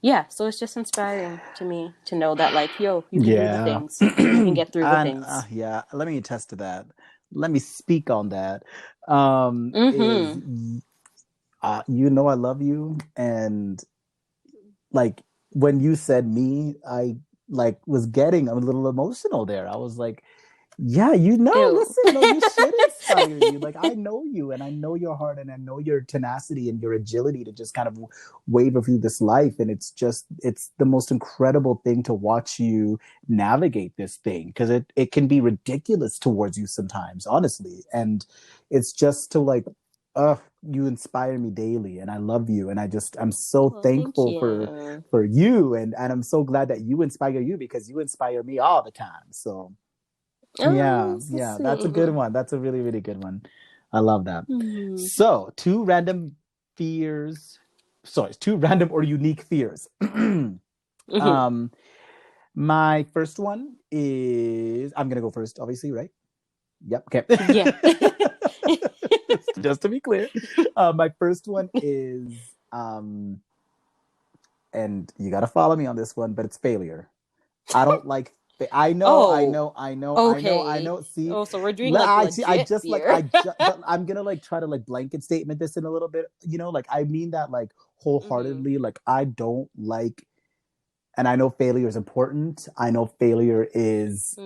yeah, so it's just inspiring to me to know that like, yo, you can do the things, you can get through the things. Yeah, let me attest to that. Let me speak on that. You know, I love you. And like, when you said me, I like was getting a little emotional there. I was like, yeah, you know, listen, no, you should inspire you. Like, I know you, and I know your heart, and I know your tenacity and your agility to just kind of waver through this life. And it's the most incredible thing to watch you navigate this thing, because it can be ridiculous towards you sometimes, honestly. And it's just to like, you inspire me daily, and I love you, and I'm so thankful for you, and I'm so glad that you inspire you, because you inspire me all the time. So yeah, that's a good one. That's a really, really good one. I love that. So, two random or unique fears. My first one is, I'm gonna go first, obviously, right? Yep. Okay. Yeah. Just to be clear, my first one is, and you gotta follow me on this one, but it's failure. I don't like. I know. Okay. See, so we're doing like but I'm gonna like try to like blanket statement this in a little bit. You know, like I mean that like wholeheartedly. Like I don't like, and I know failure is important. I know failure is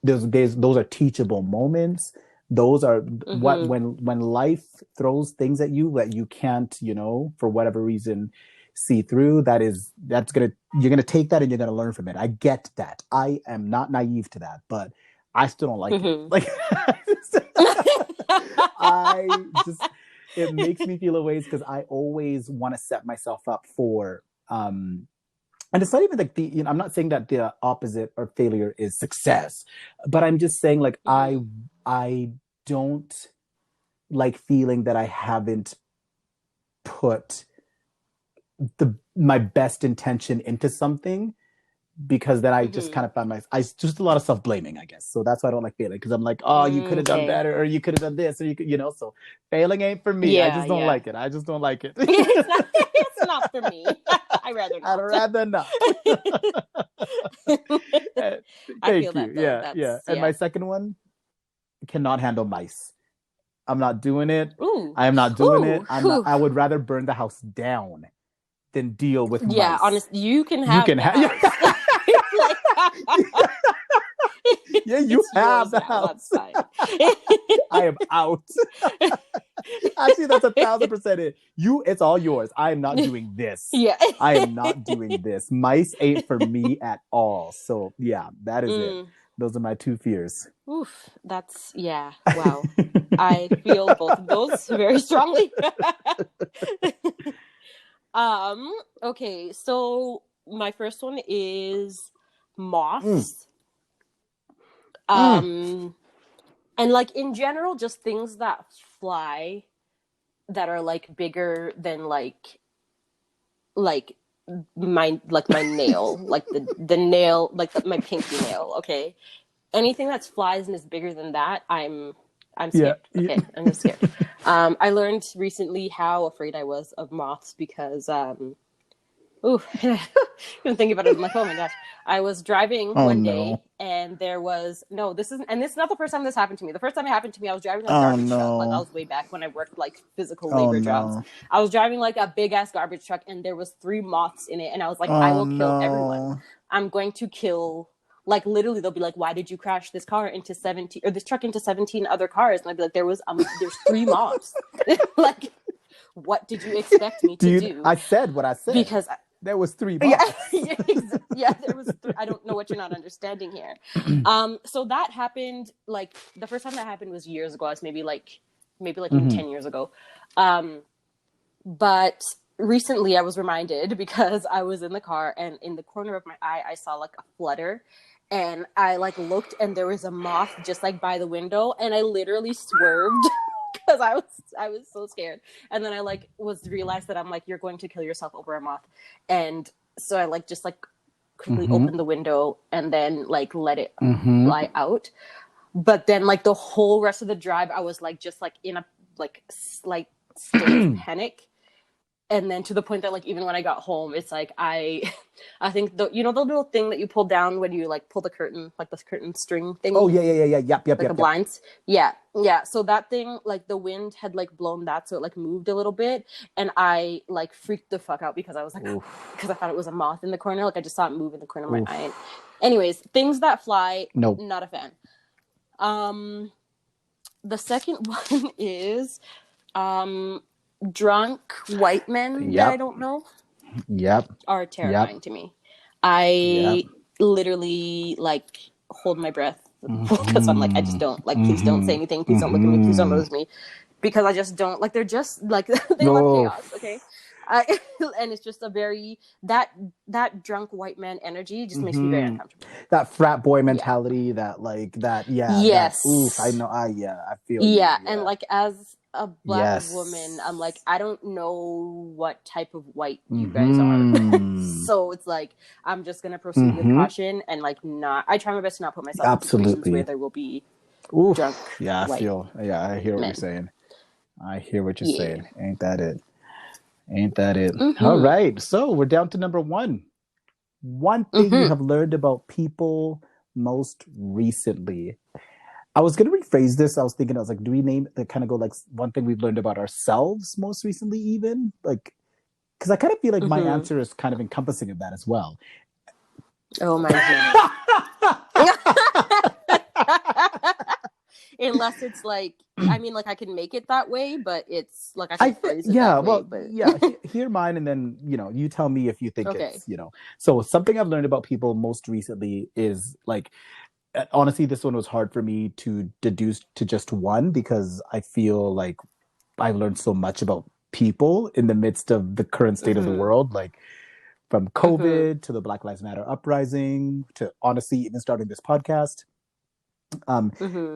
those are teachable moments. Those are when life throws things at you that you can't, you know, for whatever reason, see through. You're gonna take that and you're gonna learn from it. I get that. I am not naive to that, but I still don't like it. Like it makes me feel a ways, because I always want to set myself up for and it's not even like I'm not saying that the opposite or failure is success, but I'm just saying like I don't like feeling that I haven't put my best intention into something, because then I just kind of find just a lot of self-blaming, I guess. So that's why I don't like failing, because I'm like, oh, you could have done better, or you could have done this, or you could, you know. So failing ain't for me. I just don't like it. I just don't like it. It's not for me. I'd rather not. I'd rather not. Thank you. Yeah. And my second one, cannot handle mice. I'm not doing it. Ooh. I am not doing it. I would rather burn the house down than deal with mice. Yeah, honestly, you can have the house. Yeah, you have the house. That's fine. I am out. Actually, that's 1,000% it. It's all yours. I am not doing this. Yeah. I am not doing this. Mice ain't for me at all. So yeah, that is it. Those are my two fears. Oof, wow. I feel both of those very strongly. Okay, so my first one is moths. And like in general, just things that fly that are like bigger than like my nail, like the nail, like my pinky nail. Okay, anything that flies and is bigger than that, I'm scared. Yeah. Okay, I'm just scared. I learned recently how afraid I was of moths because I'm thinking about it. I'm like, oh my gosh. I was driving one day and there was this is not the first time this happened to me. The first time it happened to me, I was driving a garbage truck. Like I was way back when I worked like physical labor jobs. I was driving like a big ass garbage truck and there was 3 moths in it, and I was like, I will kill everyone. I'm going to kill, like, literally they'll be like, why did you crash this car into 17 or this truck into 17 other cars? And I'd be like, there's 3 moths. Like, what did you expect me to do? I said what I said. Because there was 3 moths. Yeah, there was 3. I don't know what you're not understanding here. So that happened, like, the first time that happened was years ago. I was maybe even 10 years ago. But recently I was reminded because I was in the car and in the corner of my eye, I saw like a flutter. And I like looked and there was a moth just like by the window, and I literally swerved because I was so scared. And then I like realized that I'm like, you're going to kill yourself over a moth. And so I like just like quickly opened the window and then like let it fly out. But then like the whole rest of the drive, I was like just like in a like slight state of panic. And then to the point that like even when I got home, it's like I think the little thing that you pull down when you like pull the curtain, like this curtain string thing. Oh yeah. Yep. The blinds. Yeah. So that thing, like the wind had like blown that, so it like moved a little bit, and I like freaked the fuck out because I was like, because I thought it was a moth in the corner. Like I just saw it move in the corner of my eye. Anyways, things that fly, not a fan. The second one is drunk white men that I don't know are terrifying to me. I literally like hold my breath because I'm like, I just don't like, please don't say anything, please don't look at me, please don't notice me, because I just don't like, they're just like they love chaos. Okay. And it's just a very that drunk white man energy just makes me very uncomfortable. That frat boy mentality, that like that, yes. I know, I feel and like as a black woman, I'm like, I don't know what type of white you guys are. So it's like, I'm just gonna proceed with caution and like I try my best to not put myself in situations where there will be drunk I hear what you're saying. I hear what you're saying. Ain't that it? All right, so we're down to number 1. One thing you have learned about people most recently. I was going to rephrase this. I was like, do we name it, kind of go like one thing we've learned about ourselves most recently, even? Like, because I kind of feel like my answer is kind of encompassing of that as well. Oh my God. Unless it's like, I mean, like I can make it that way, but it's like I can phrase it that way. But... hear mine, and then you tell me if you think it's So something I've learned about people most recently is like, honestly, this one was hard for me to deduce to just one, because I feel like I learned so much about people in the midst of the current state of the world, like from COVID to the Black Lives Matter uprising to honestly even starting this podcast.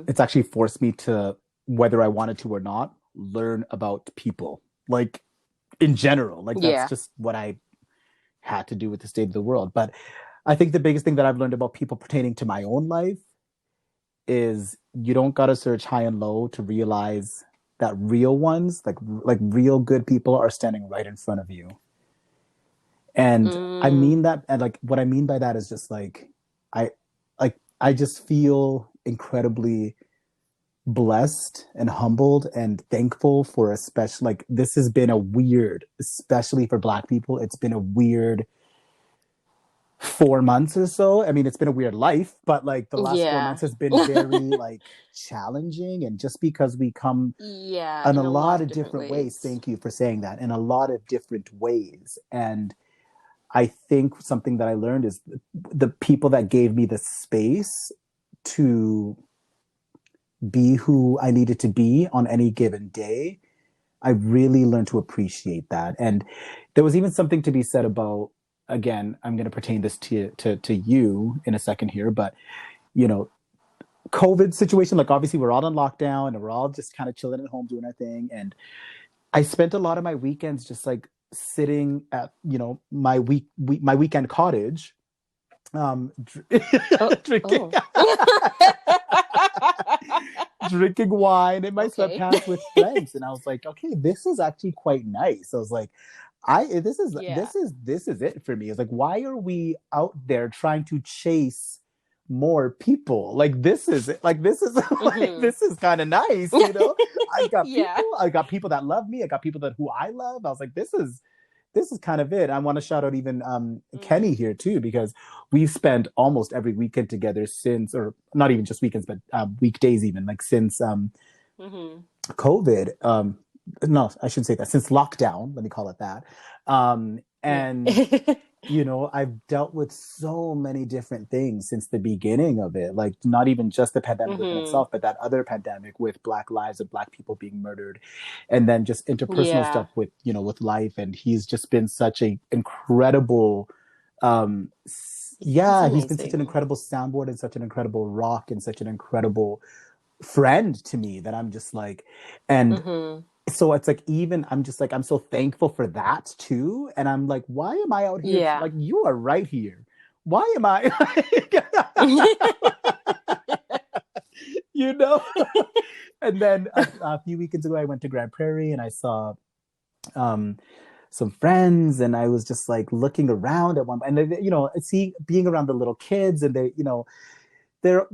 It's actually forced me to, whether I wanted to or not, learn about people, like in general. Like that's just what I had to do with the state of the world. But I think the biggest thing that I've learned about people pertaining to my own life is you don't gotta search high and low to realize that real ones, like real good people, are standing right in front of you. And I mean that, and like what I mean by that is just like I I just feel incredibly blessed and humbled and thankful for, especially like this has been a weird, especially for Black people, it's been a weird 4 months or so. I mean, it's been a weird life, but like the last 4 months has been very like challenging. And just because we come in a lot of different ways, thank you for saying that, in a lot of different ways. And I think something that I learned is the people that gave me the space to be who I needed to be on any given day, I really learned to appreciate that. And there was even something to be said about, again, I'm going to pertain this to you in a second here, but you know, COVID situation, like obviously we're all on lockdown and we're all just kind of chilling at home doing our thing. And I spent a lot of my weekends just like sitting at, you know, my weekend cottage, drinking drinking wine in my sweatpants with friends. And I was like, okay, this is actually quite nice. I was like, this is it for me. It's like, why are we out there trying to chase more people? Like this is like this is like this is kind of nice, you know. I got people that love me, I got people that who I love. I was like, this is kind of it. I want to shout out even Kenny here too, because we've spent almost every weekend together since, or not even just weekends, but weekdays even, like since COVID. No, I shouldn't say that. Since lockdown, let me call it that. And you know, I've dealt with so many different things since the beginning of it. Like not even just the pandemic within itself, but that other pandemic with Black lives and Black people being murdered, and then just interpersonal stuff with, you know, with life. And he's just been such a incredible, he's been such an incredible soundboard and such an incredible rock and such an incredible friend to me that I'm just like, and so it's like, even I'm just like, I'm so thankful for that too. And I'm like, why am I out here? Like, you are right here. Why am I you know? And then a few weekends ago I went to Grand Prairie and I saw some friends, and I was just like looking around at one, and they, you know, being around the little kids, and they, you know, they're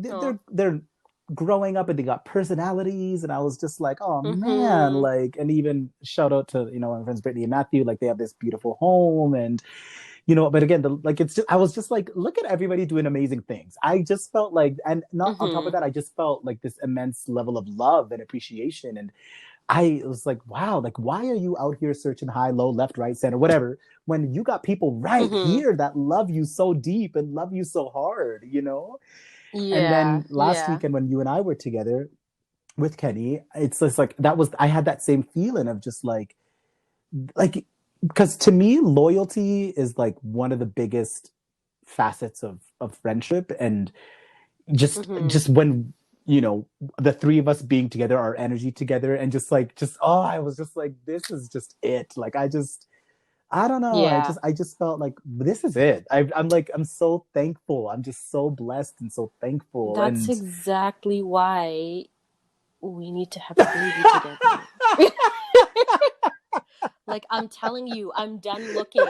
growing up and they got personalities, and I was just like, oh man, like, and even shout out to, you know, my friends Brittany and Matthew, like they have this beautiful home, and you know, but again, it's just, I was just like, look at everybody doing amazing things. I just felt like, and not on top of that, I just felt like this immense level of love and appreciation. And I was like, wow, like, why are you out here searching high, low, left, right, center, whatever, when you got people right here that love you so deep and love you so hard, you know? And then last weekend when you and I were together with Kenny, it's just like, I had that same feeling of just like, because to me, loyalty is like one of the biggest facets of friendship. And just when, you know, the three of us being together, our energy together, and I was just like, this is just it. Like, I don't know. I just felt like this is it. I'm so thankful. I'm just so blessed and so thankful. That's exactly why we need to have a baby together. Like, I'm telling you, I'm done looking.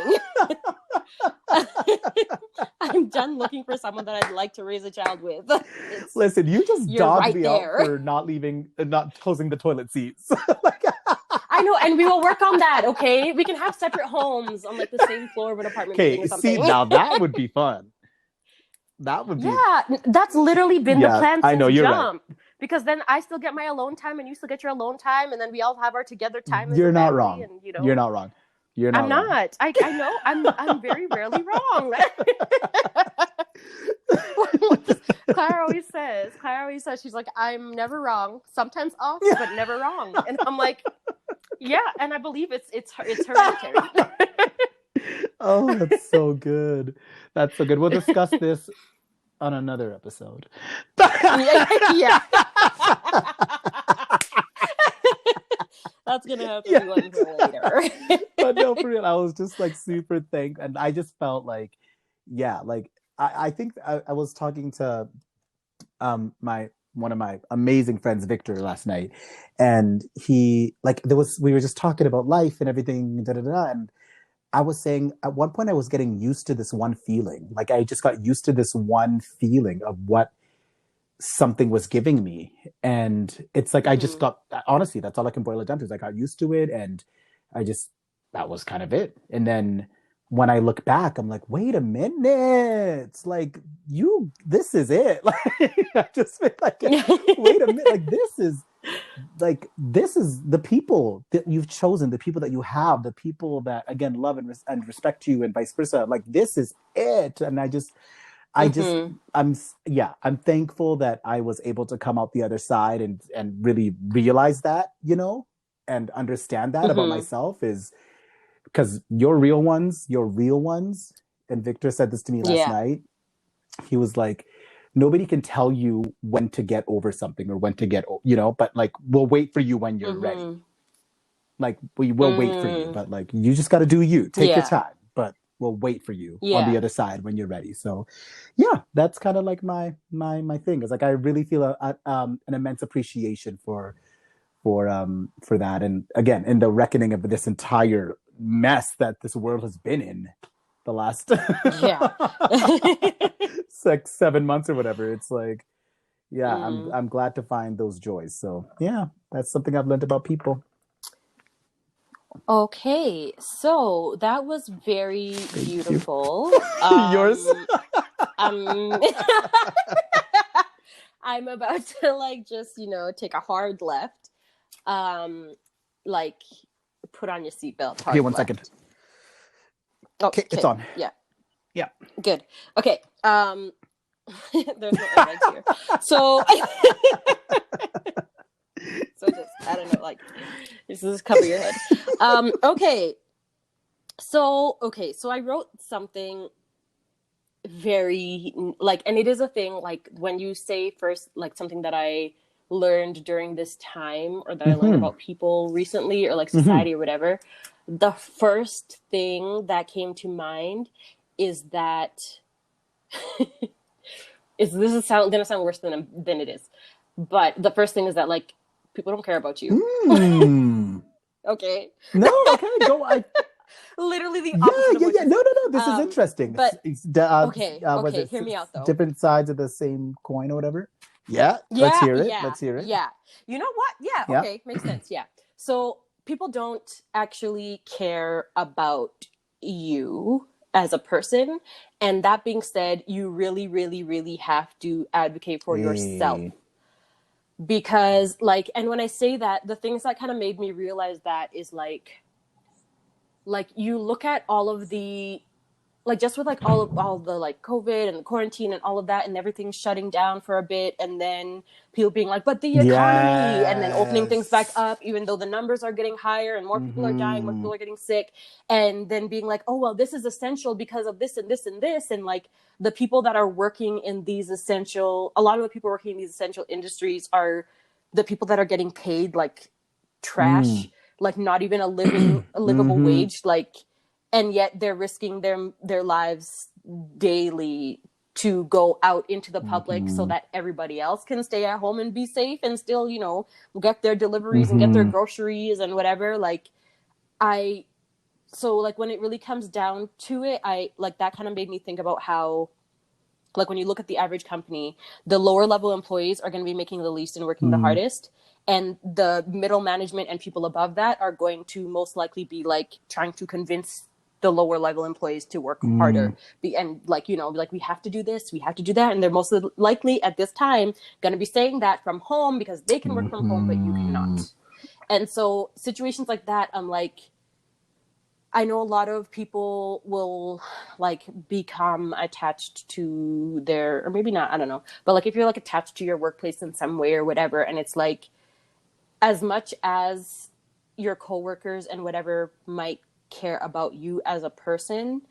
I'm done looking for someone that I'd like to raise a child with. Listen, you just dogged me out for not closing the toilet seats. I know, and we will work on that, okay? We can have separate homes on like the same floor of an apartment building or something. See, now that would be fun. That would be... Yeah, that's literally been the plan since you're jump. Right. Because then I still get my alone time and you still get your alone time, and then we all have our together time. You're not wrong. And, you know, you're not wrong. I'm not. I know. I'm very rarely wrong. Clara always says, she's like, I'm never wrong. Sometimes off, but never wrong. And I'm like, yeah, and I believe it's hereditary. Oh, that's so good. That's so good. We'll discuss this on another episode. Yeah. That's gonna have to be one for later. But no, for real, I was just like super thankful, and I just felt like, I think I was talking to one of my amazing friends, Victor, last night, and we were just talking about life and everything, and I was saying at one point I was getting used to this one feeling. Like I just got used to this one feeling of what something was giving me. And it's like, I just got, honestly, that's all I can boil it down to is I got used to it. And that was kind of it. And then when I look back, I'm like, wait a minute. It's like, this is it. Like, I just feel like, wait a minute. This is the people that you've chosen, the people that you have, the people that, again, love and respect you and vice versa. Like, this is it. And I'm thankful that I was able to come out the other side and really realize that, and understand that about myself is because your real ones, and Victor said this to me last night. He was like, nobody can tell you when to get over something or when to get, but like, we'll wait for you when you're ready. Like, we will wait for you, but like, you just got to do you. Take your time, but we'll wait for you on the other side when you're ready. So yeah, that's kind of like my thing. Is like, I really feel an immense appreciation for that. And again, in the reckoning of this entire mess that this world has been in the last 6-7 months or whatever, it's like, I'm glad to find those joys. So yeah, that's something I've learned about people. Okay, so that was very beautiful. Yours? I'm about to like just take a hard left. Like put on your seatbelt. Okay, 1 second. Okay, it's on. Yeah. Good. Okay. There's no airbags here. So just, I don't know, like, just cover your head. Okay. So I wrote something very, like, and it is a thing, like, when you say first, like, something that I learned during this time or that I learned about people recently or, like, society or whatever, the first thing that came to mind is that this is gonna sound worse than it is. But the first thing is that, like, people don't care about you. Okay. No, okay, go. Literally the opposite. Yeah. No. This is interesting. But okay, hear me out though. Different sides of the same coin or whatever. Yeah. Let's hear it. Yeah. You know what? Yeah. Okay, makes sense. Yeah. So people don't actually care about you as a person, and that being said, you really, really, really have to advocate for yourself. Because, like, and when I say that, the things that kind of made me realize that is like you look at all of the, like, just with like all the like COVID and the quarantine and all of that and everything shutting down for a bit, and then people being like, but the economy, and then opening things back up, even though the numbers are getting higher and more people are dying, more people are getting sick, and then being like, oh, well, this is essential because of this and this and this, and like the people that are working in these a lot of the people working in these essential industries are the people that are getting paid like trash, like not even a livable wage, like, and yet they're risking their lives daily to go out into the public so that everybody else can stay at home and be safe and still, get their deliveries and get their groceries and whatever. Like, so like when it really comes down to it, I like that kind of made me think about how, like, when you look at the average company, the lower level employees are going to be making the least and working the hardest. And the middle management and people above that are going to most likely be like trying to convince the lower level employees to work harder. And like, like, we have to do this, we have to do that. And they're most likely at this time going to be saying that from home because they can work from home, but you cannot. And so situations like that, I'm like, I know a lot of people will like become attached to or maybe not, I don't know. But like, if you're like attached to your workplace in some way or whatever, and it's like, as much as your coworkers and whatever might care about you as a person,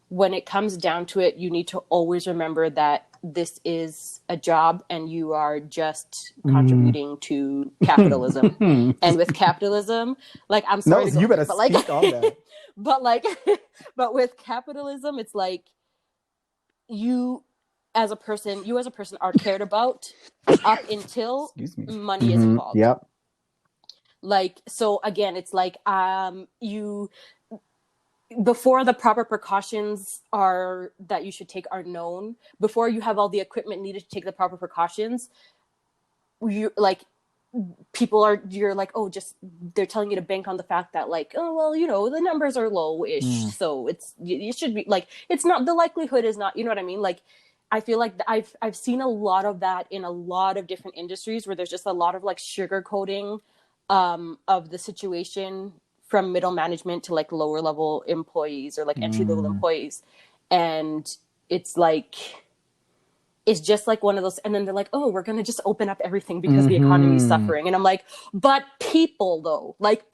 when it comes down to it, you need to always remember that this is a job and you are just contributing to capitalism. And with capitalism, like, I'm sorry, you better speak on that. but with capitalism, it's like you as a person are cared about up until money is involved. Like, so again, it's like, before the proper precautions are that you should take are known, before you have all the equipment needed to take the proper precautions, you like people are, you're like, oh, just they're telling you to bank on the fact that like, oh well, you know, the numbers are low-ish, so it's, you should be like, it's not, the likelihood is not, you know what I mean? Like, I feel like I've seen a lot of that in a lot of different industries where there's just a lot of like sugarcoating of the situation from middle management to like lower level employees or like entry level employees, and it's like, it's just like one of those, and then they're like, oh, we're gonna just open up everything because the economy is suffering, and I'm like, but people though, like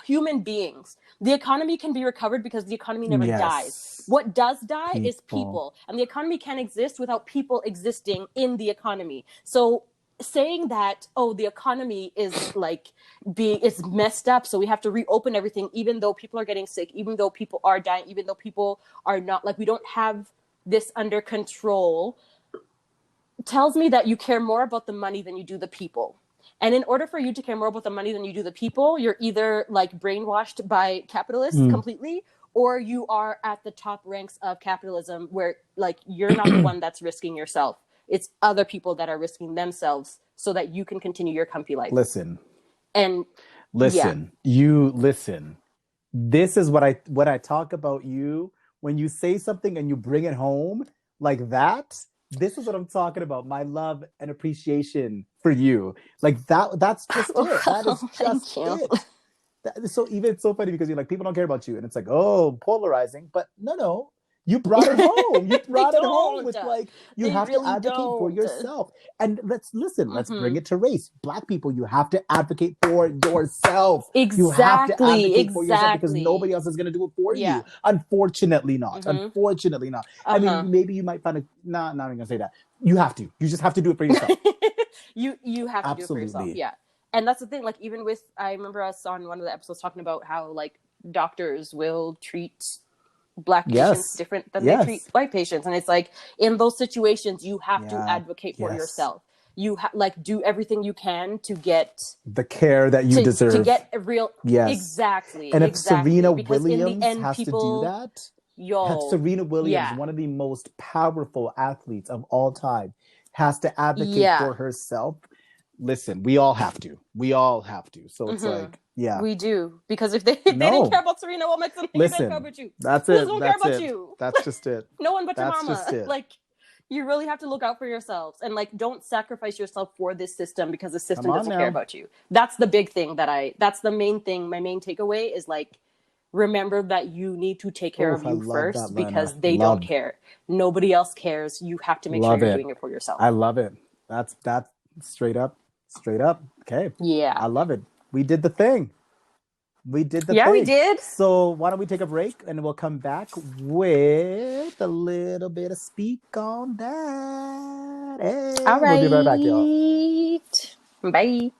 human beings, the economy can be recovered because the economy never dies. What does die is people, and the economy can't exist without people existing in the economy. So saying that, oh, the economy is like is messed up, so we have to reopen everything, even though people are getting sick, even though people are dying, even though people are not, like, we don't have this under control, tells me that you care more about the money than you do the people. And in order for you to care more about the money than you do the people, you're either like brainwashed by capitalists completely, or you are at the top ranks of capitalism where like you're not the one that's risking yourself. It's other people that are risking themselves so that you can continue your comfy life. Listen. Yeah. You listen. This is what I talk about you when you say something and you bring it home like that. This is what I'm talking about. My love and appreciation for you. Like that's just it. That is just it. So even it's so funny because you're like, people don't care about you. And it's like, oh, polarizing. But no. You brought it home. You brought it home with like, you have to advocate for yourself. And let's bring it to race. Black people, you have to advocate for yourself. Exactly. You have to advocate for yourself because nobody else is going to do it for you. Unfortunately not. Unfortunately not. I mean, maybe you might find not even going to say that. You have to. You just have to do it for yourself. you have to do it for yourself. Yeah. And that's the thing. Like, even with, I remember us on one of the episodes talking about how like doctors will treat Black patients different than they treat white patients, and it's like, in those situations you have to advocate for yourself. You like do everything you can to get the care that you deserve, to get a real exactly. And if exactly. Serena because Williams in the end, has to do that, Serena Williams, one of the most powerful athletes of all time, has to advocate for herself. Listen, we all have to. So it's like, we do, because if they didn't care about Serena Williams, then they didn't care about you. That's Who's it. gonna care about you? That's just it. No one but your mama. Like, you really have to look out for yourselves, and like, don't sacrifice yourself for this system because the system doesn't care about you. That's the big thing that's the main thing. My main takeaway is like, remember that you need to take care of you first, because they don't care. Nobody else cares. You have to make sure you're doing it for yourself. I love it. That's straight up. Okay. Yeah. I love it. We did the thing. We did. So why don't we take a break and we'll come back with a little bit of speak on that. Hey, all right. We'll be right back, y'all. Bye.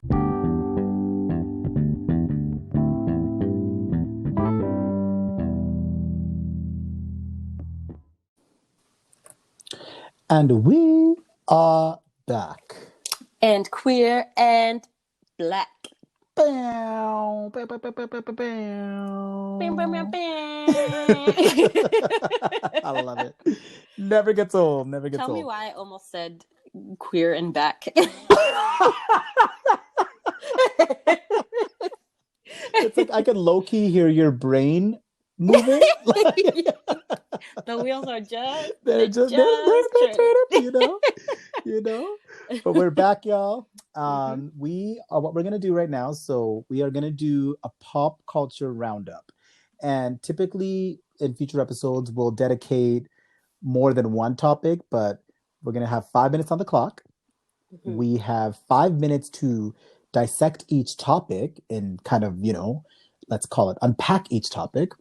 And we are back. And queer and Black. I love it. Never gets old. Tell me why I almost said queer and back. It's like I can low-key hear your brain moving. The wheels are just they're turning, you know. But we're back, y'all. We are, what we're gonna do right now. So we are gonna do a pop culture roundup, and typically in future episodes we'll dedicate more than one topic, but we're gonna have 5 minutes on the clock. We have 5 minutes to dissect each topic and kind of, let's call it unpack each topic.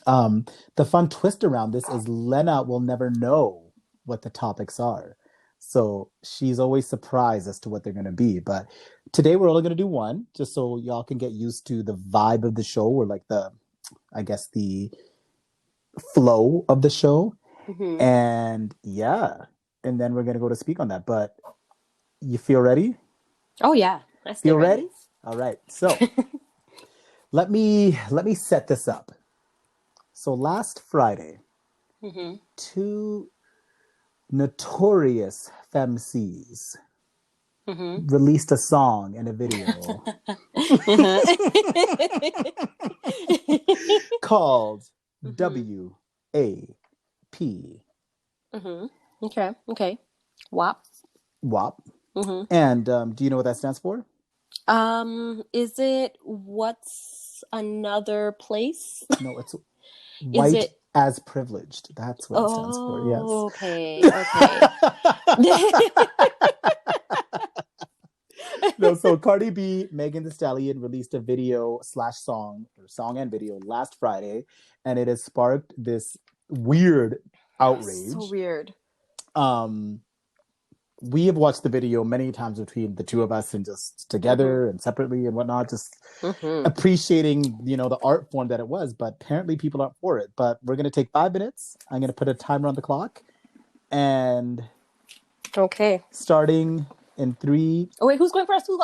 The fun twist around this is Lenah will never know what the topics are. So she's always surprised as to what they're going to be. But today we're only going to do one, just so y'all can get used to the vibe of the show, or like the flow of the show. And and then we're going to go to speak on that. But you feel ready? Oh yeah. Feel ready? All right. So let me set this up. So last Friday, two notorious femcs released a song and a video called W.A.P. Okay. WAP. WAP. And do you know what that stands for? Is it What's Another Place? No, it's White as Privileged. That's what it stands for. Yes. Okay. No, so Cardi B, Megan Thee Stallion released a video / song, or song and video last Friday, and it has sparked this weird outrage. So weird. We have watched the video many times between the two of us and just together and separately and whatnot, just appreciating, the art form that it was. But apparently people aren't for it. But we're going to take 5 minutes. I'm going to put a timer on the clock. And starting in 3. Oh, wait, who's going first? You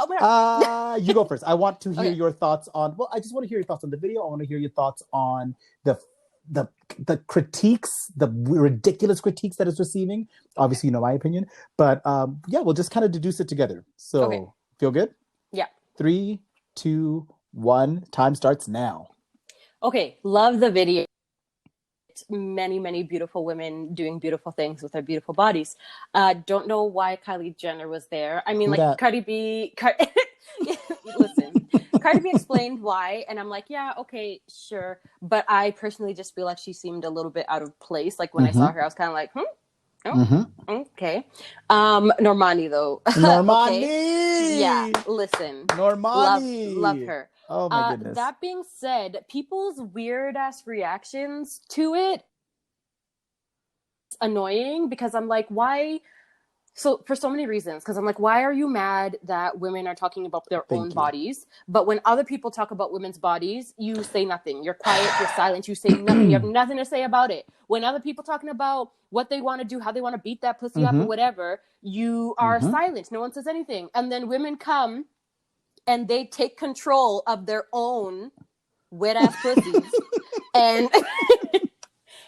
go first. I want to hear your thoughts on, I just want to hear your thoughts on the video. I want to hear your thoughts on the critiques, the ridiculous critiques that it's receiving. Obviously, my opinion, but we'll just kind of deduce it together. So, feel good? Yeah. 3, 2, 1. Time starts now. Okay, love the video. Many, many beautiful women doing beautiful things with their beautiful bodies. Don't know why Kylie Jenner was there. I mean, Cardi B. Listen. Cardi B explained why, and I'm like, yeah, okay, sure. But I personally just feel like she seemed a little bit out of place. Like when I saw her, I was kind of like, okay. Normani though. Normani. Okay. Yeah, listen. Normani. Love her. Oh my goodness. That being said, people's weird ass reactions to it, it's annoying because I'm like, why? So for so many reasons, because I'm like, why are you mad that women are talking about their own bodies? But when other people talk about women's bodies, you say nothing. You're quiet, you're silent, you say nothing. You have nothing to say about it. When other people talking about what they want to do, how they want to beat that pussy up or whatever, you are silent. No one says anything. And then women come and they take control of their own wet ass pussies.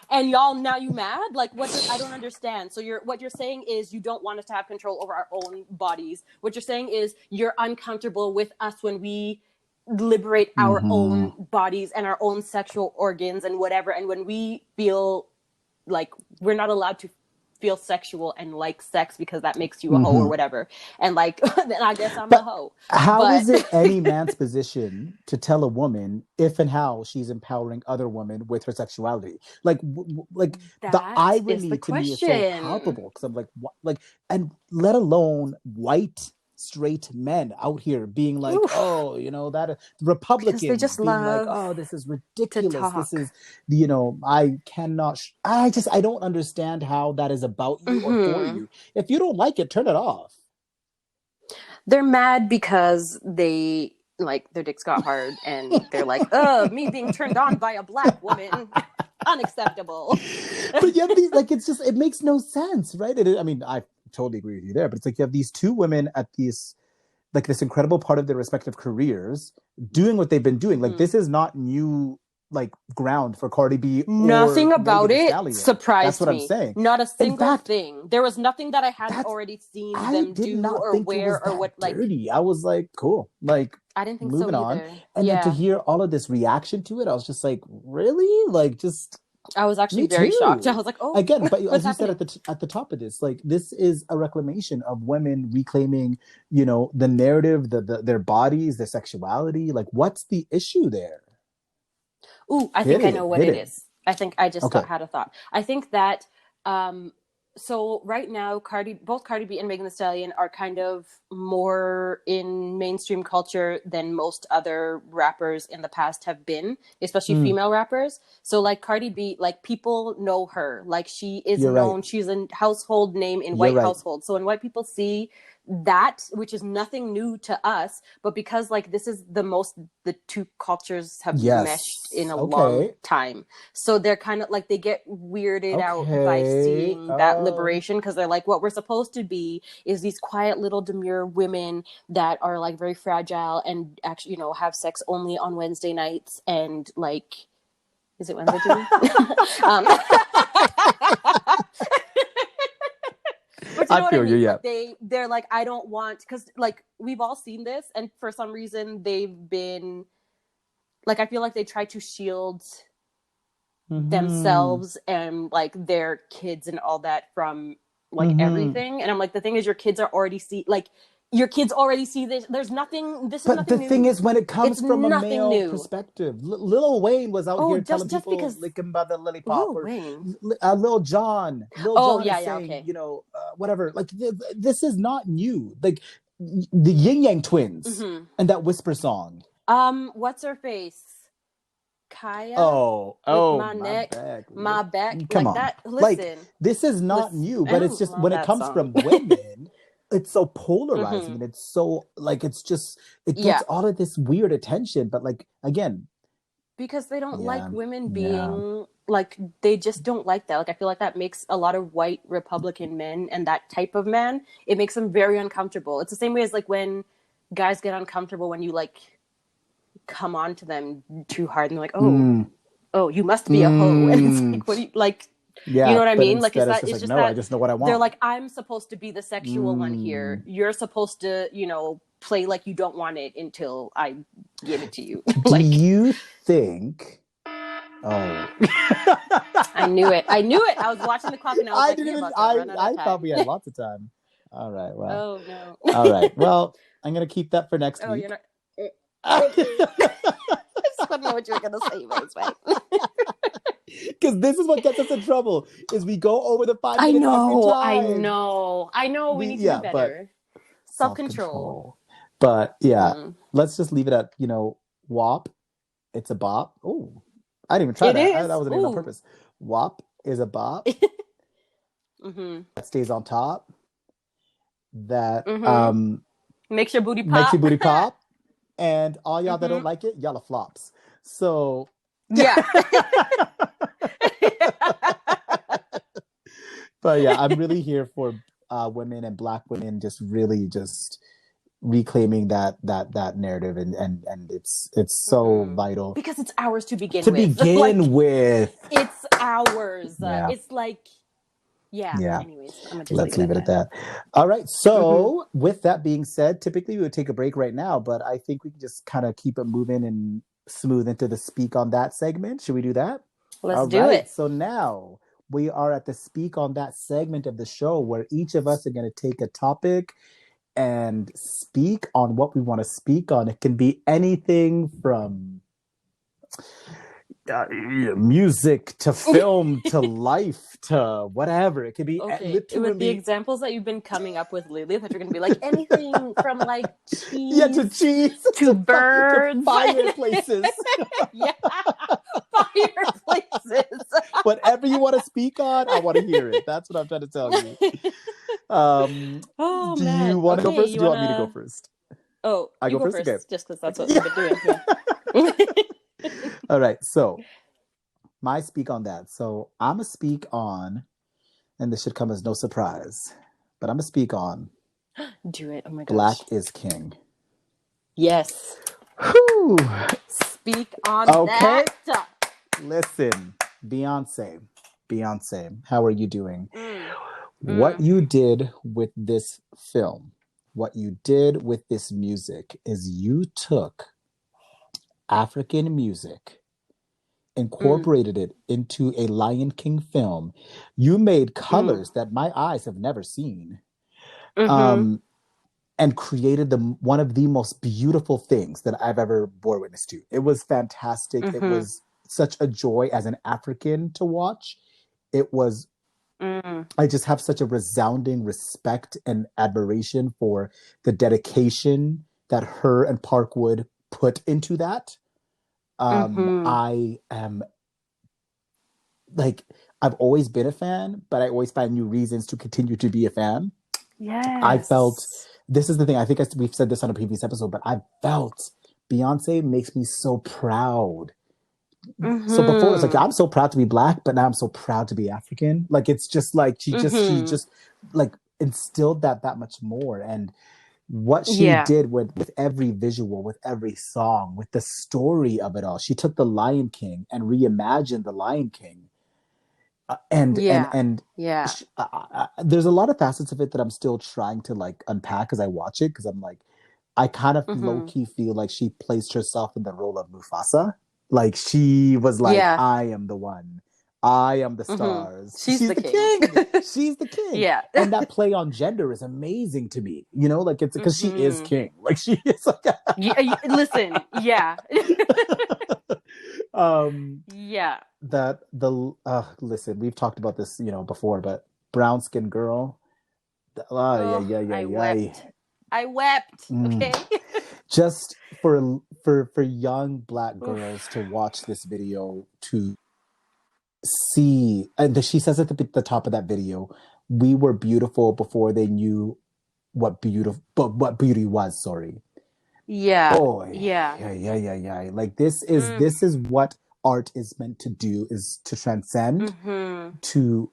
And y'all, now you mad? Like, I don't understand. So what you're saying is you don't want us to have control over our own bodies. What you're saying is you're uncomfortable with us when we liberate our own bodies and our own sexual organs and whatever. And when we feel like we're not allowed to feel sexual and like sex because that makes you a hoe or whatever. And like, then I guess I'm a hoe. How is it any man's position to tell a woman if and how she's empowering other women with her sexuality? Like the irony to me is so palpable because I'm like, what? Like, and let alone white straight men out here being like, that Republicans they just being love like, oh, this is ridiculous. This is, I cannot. I don't understand how that is about you or for you. If you don't like it, turn it off. They're mad because they like their dicks got hard and they're like, me being turned on by a black woman. Unacceptable. But yeah, it makes no sense, right? I totally agree with you there, but it's like you have these two women at this incredible part of their respective careers doing what they've been doing. Like this is not new ground for Cardi B. Nothing about it surprised me. That's what I'm saying. Not a single thing. There was nothing that I hadn't already seen them do or wear or what. Dirty. I was like, cool. Like I didn't think moving so on. either. And then to hear all of this reaction to it, I was just like, really? Like just. I was actually very shocked. I was like, oh, again, but as you said at the top of this, like this is a reclamation of women reclaiming, the narrative, their bodies, their sexuality. Like, what's the issue there? Ooh, I think I know what it is. I think I just had a thought. I think that so right now, both Cardi B and Megan Thee Stallion are kind of more in mainstream culture than most other rappers in the past have been, especially female rappers. So like Cardi B, like people know her, like she is known. Right. She's a household name in white households. So when white people see that, which is nothing new to us, but because like this is the two cultures have meshed in a long time, so they're kind of like they get weirded out by seeing that liberation, because they're like, what we're supposed to be is these quiet little demure women that are like very fragile and actually have sex only on Wednesday nights and like Is it Wednesday to me? But you know what I mean? Yeah. Like they're like, I don't want, because like we've all seen this, and for some reason they've been like, I feel like they try to shield themselves and like their kids and all that from like everything. And I'm like, the thing is, your kids already see this. There's nothing. This is but nothing the new. thing is, when it comes from a male new. perspective, Lil Wayne was out here telling people, because lick him by the lollipop. Lil Wayne. Lil John. Yeah, is saying, okay. you know, whatever. Like, this is not new. Like, the Yin Yang Twins and that Whisper song. What's her face? Kaya. My back. Come like on. that. Listen, like, this is not new, but it's just when it comes from women, it's so polarizing and it's so like, it gets all of this weird attention. But like, again, because they don't like women being like, they just don't like that. Like, I feel like that makes a lot of white Republican men and that type of man, it makes them very uncomfortable. It's the same way as like when guys get uncomfortable when you like come on to them too hard and they're like, oh, you must be a hoe. And it's like, what do you like? Yeah, you know what I mean? Like, it's just no, I just know what I want. They're like, I'm supposed to be the sexual one here. You're supposed to, you know, play like you don't want it until I give it to you. Do you think? Oh, I knew it. I was watching the clock and I was I thought we had lots of time. All right. Well. Oh no. All right. Well, I'm gonna keep that for next week. You're not. I just want to know what you were gonna say, but it's fine. Because this is what gets us in trouble: is we go over the 5 minutes every time. I know. We need to be better. Self-control. But yeah, let's just leave it at, you know, WAP. It's a bop. Oh, I didn't even try that. That wasn't even on purpose. WAP is a bop. That stays on top. That makes your booty pop. And all y'all that don't like it, y'all are flops. So yeah. But yeah, I'm really here for women and Black women just really just reclaiming that narrative, and it's so vital because it's ours to begin with. It's ours. It's like anyways, let's leave it at that. All right, so with that being said, typically we would take a break right now, but I think we can just kind of keep it moving and smooth into the Speak on That segment. Should we do that? Let's do it. So now we are at the Speak on That segment of the show where each of us are going to take a topic and speak on what we want to speak on. It can be anything from music to film to life to whatever. It could be literally... With the examples that you've been coming up with lately, that you're going to be like anything from like cheese, to cheese, to birds, to fireplaces. Fireplaces. Whatever you want to speak on, I want to hear it. That's what I'm trying to tell you. Do you want to go first? Or do you want me to go first? Oh, I go first. Okay. Just because that's what we've been doing. All right, so my speak on that. So I'm gonna speak on, and this should come as no surprise, but I'm gonna speak on. Do it! Oh my gosh. Black is King. Yes. Whew. Speak on that. Listen, Beyonce, how are you doing? What you did with this film, what you did with this music, is you took African music, incorporated it into a Lion King film. You made colors that my eyes have never seen, and created one of the most beautiful things that I've ever bore witness to. It was fantastic. It was such a joy as an African to watch. It was, I just have such a resounding respect and admiration for the dedication that her and Parkwood put into that. I am like, I've always been a fan, but I always find new reasons to continue to be a fan. Yes. I felt, this is the thing, I think we've said this on a previous episode, but I felt Beyonce makes me so proud. So before it's like, I'm so proud to be Black, but now I'm so proud to be African. Like, it's just like, she just like instilled that much more. And what she did with every visual, with every song, with the story of it all. She took the Lion King and reimagined the Lion King. There's a lot of facets of it that I'm still trying to like unpack as I watch it, because I'm like, I kind of low-key feel like she placed herself in the role of Mufasa. Like she was like, I am the one. I am the stars. She's the king. She's the king. Yeah. And that play on gender is amazing to me. You know, like it's because she is king. Like she is like listen, yeah. Listen, we've talked about this, you know, before, but brown skinned girl. I wept. Okay. Just for young Black girls to watch this video, to see, and she says at the top of that video, we were beautiful before they knew what beauty was. Sorry. Yeah. Oh yeah. Like this is what art is meant to do, is to transcend, to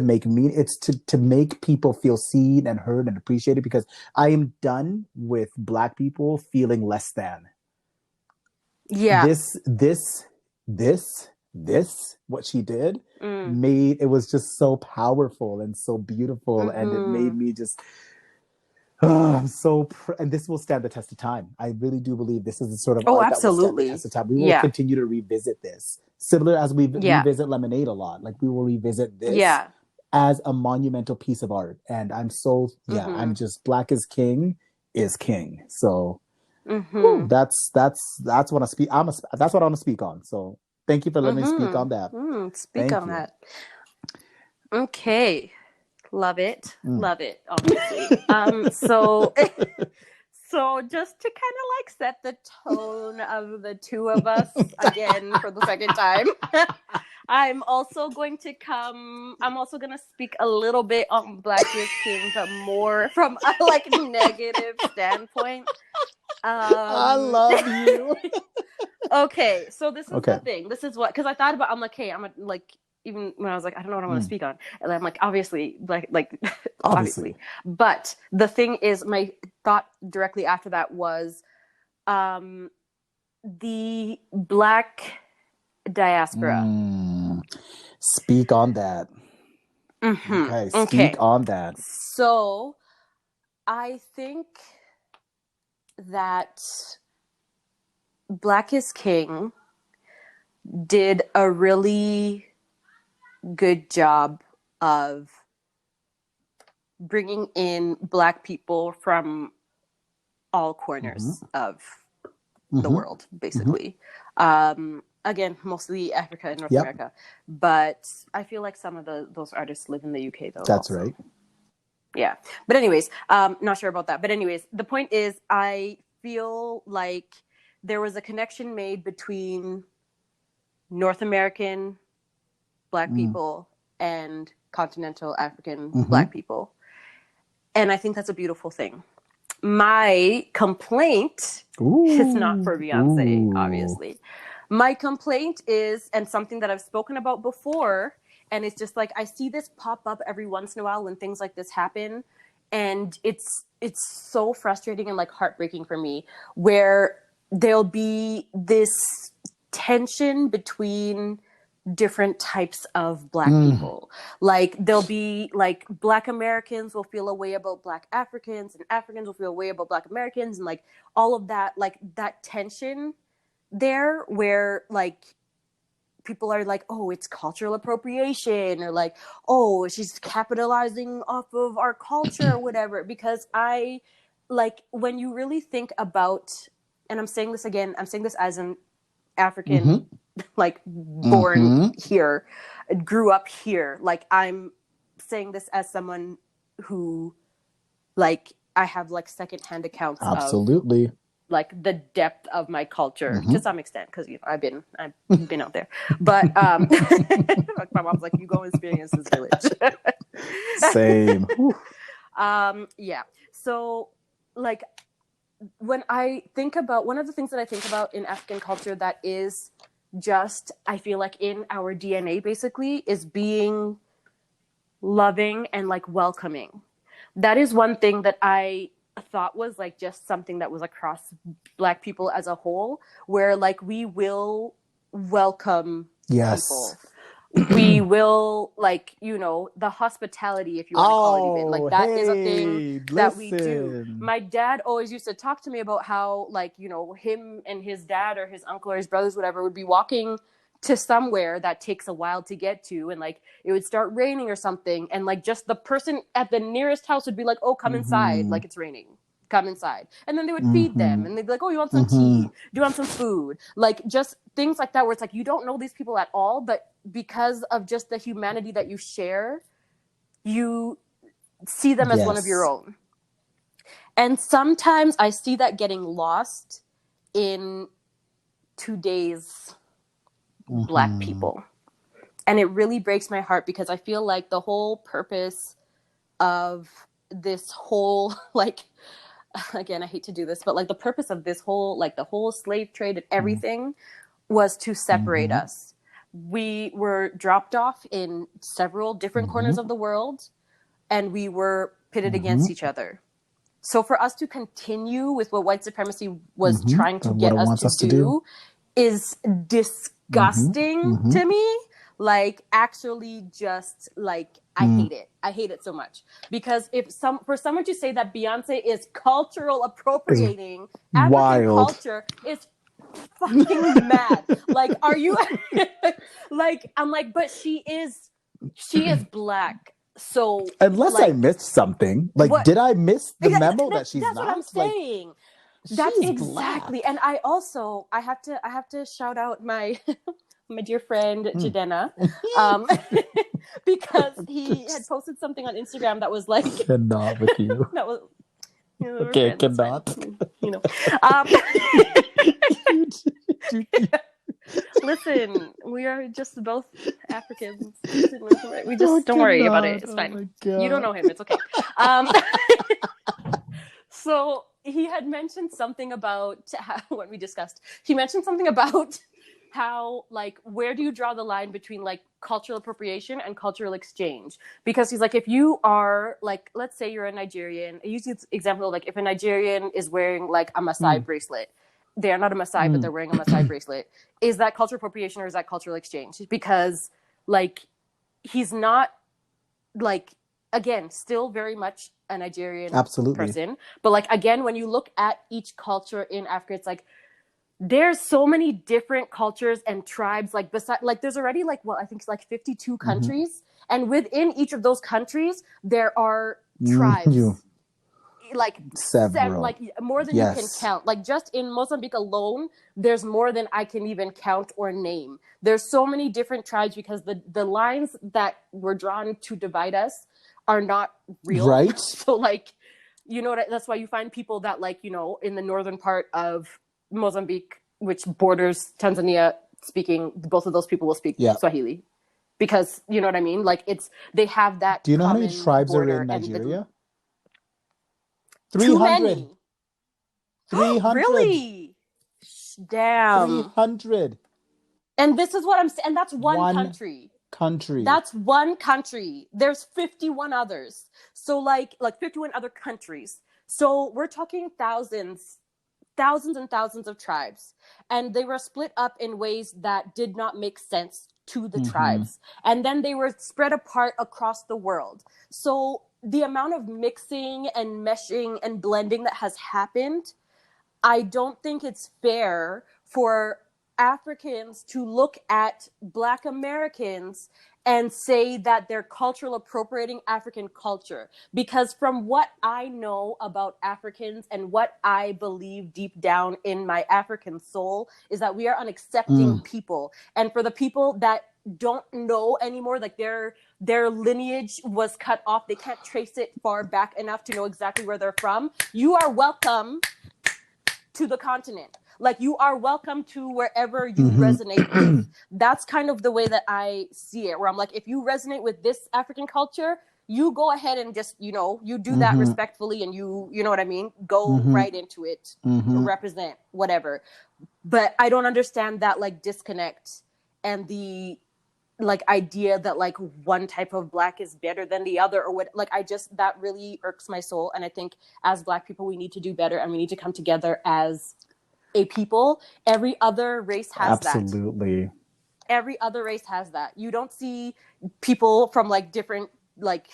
make me, it's to make people feel seen and heard and appreciated, because I am done with Black people feeling less than. Yeah. This what she did made, it was just so powerful and so beautiful, and it made me just I'm so and this will stand the test of time. I really do believe this is the sort of art that will stand the test of time. We will continue to revisit this, similar as we revisit Lemonade a lot. Like we will revisit this as a monumental piece of art. And I'm so I'm just, Black is king is king. So that's what I speak. That's what I want to speak on. So thank you for letting me speak on that. Speak on that. Okay. Love it. Love it, obviously. So just to kind of like set the tone of the two of us again for the second time, I'm also going to speak a little bit on Black is King, but more from a like negative standpoint. I love you. Okay, so this is the thing. This is what, because I thought about, I'm like, hey, I'm like, even when I was like, I don't know what I want to speak on, and I'm like, obviously, like obviously. But the thing is, my thought directly after that was, the Black diaspora. Speak on that. Okay, speak on that. So, I think that Black is King did a really good job of bringing in Black people from all corners of the world, basically. Again, mostly Africa and North America. But I feel like some of those artists live in the UK, though. That's right. Yeah. But anyways, not sure about that. But anyways, the point is, I feel like there was a connection made between North American Black people and continental African Black people. And I think that's a beautiful thing. My complaint is not for Beyonce, obviously. My complaint is, and something that I've spoken about before, and it's just like, I see this pop up every once in a while when things like this happen. And it's so frustrating and like heartbreaking for me, where there'll be this tension between different types of Black people. Like there'll be like Black Americans will feel a way about Black Africans, and Africans will feel a way about Black Americans, and like all of that, like that tension there, where like people are like, oh, it's cultural appropriation, or like, oh, she's capitalizing off of our culture or whatever. Because I like, when you really think about, and I'm saying this again, I'm saying this as an African, like born here, grew up here. Like I'm saying this as someone who, like, I have like secondhand accounts of like the depth of my culture to some extent, because you know I've been out there. But like my mom's like, you go experience this village. Same. Yeah. So like when I think about, one of the things that I think about in African culture that is just, I feel like in our DNA basically, is being loving and like welcoming. That is one thing that I thought was like just something that was across Black people as a whole, where like we will welcome people. We will, like, you know, the hospitality, if you want to call it even. Like, that is a thing that we do. My dad always used to talk to me about how, like, you know, him and his dad or his uncle or his brothers, whatever, would be walking to somewhere that takes a while to get to. And, like, it would start raining or something. And, like, just the person at the nearest house would be like, oh, come inside. Like, it's raining. Come inside. And then they would feed them. And they'd be like, oh, you want some tea? Do you want some food? Like, just things like that where it's like, you don't know these people at all, but because of just the humanity that you share, you see them as one of your own. And sometimes I see that getting lost in today's Black people. And it really breaks my heart because I feel like the whole purpose of this whole, like, again, I hate to do this, but like the purpose of this whole, like the whole slave trade and everything was to separate us. We were dropped off in several different corners of the world, and we were pitted against each other. So for us to continue with what white supremacy was trying to get us to do is disgusting to me. Like, actually just, like, I hate it. I hate it so much. Because for someone to say that Beyonce is cultural appropriating African culture is fucking mad. Like, are you like, I'm like, but she is Black. So unless like, I missed something, like, what? Did I miss the memo that she's that's not? That's what I'm saying. Like, that's exactly. Black. And I have to shout out my my dear friend Jadena, because he had posted something on Instagram that was like, cannot with you. That was, you know, okay, cannot. You know, listen, we are just both Africans. We just don't worry about it. It's fine. You don't know him. It's okay. So he had mentioned something about what we discussed. He mentioned something about how, like, where do you draw the line between, like, cultural appropriation and cultural exchange? Because he's like, if you are, like, let's say you're a Nigerian, I use this example, like, if a Nigerian is wearing, like, a Maasai bracelet, they're not a Maasai, but they're wearing a Maasai bracelet. Is that cultural appropriation or is that cultural exchange? Because, like, he's not, like, again, still very much a Nigerian person. But, like, again, when you look at each culture in Africa, it's like, there's so many different cultures and tribes, like, beside, like, there's already, like, well, I think it's like 52 countries. And within each of those countries, there are tribes. Like, several. Like, more than you can count. Like, just in Mozambique alone, there's more than I can even count or name. There's so many different tribes because the lines that were drawn to divide us are not real. Right. So, like, you know, that's why you find people that, like, you know, in the northern part of Mozambique, which borders Tanzania, speaking, both of those people will speak Swahili. Because, you know what I mean? Like, they have that. Do you know how many tribes are in Nigeria? 300. Too many. 300. Really? Damn. 300. And this is what I'm saying. And that's one country. That's one country. There's 51 others. So, like 51 other countries. So we're talking thousands and thousands of tribes. And they were split up in ways that did not make sense to the tribes. And then they were spread apart across the world. So the amount of mixing and meshing and blending that has happened, I don't think it's fair for Africans to look at Black Americans and say that they're cultural appropriating African culture. Because from what I know about Africans and what I believe deep down in my African soul is that we are an accepting people. And for the people that don't know anymore, like their lineage was cut off, they can't trace it far back enough to know exactly where they're from, you are welcome to the continent. Like, you are welcome to wherever you resonate with. That's kind of the way that I see it, where I'm like, if you resonate with this African culture, you go ahead and just, you know, you do that respectfully, and you know what I mean? Go right into it, represent, whatever. But I don't understand that, like, disconnect and the like idea that like one type of Black is better than the other or what, like that really irks my soul. And I think as Black people, we need to do better and we need to come together as a people. Every other race has that. Absolutely. Every other race has that. You don't see people from like different, like,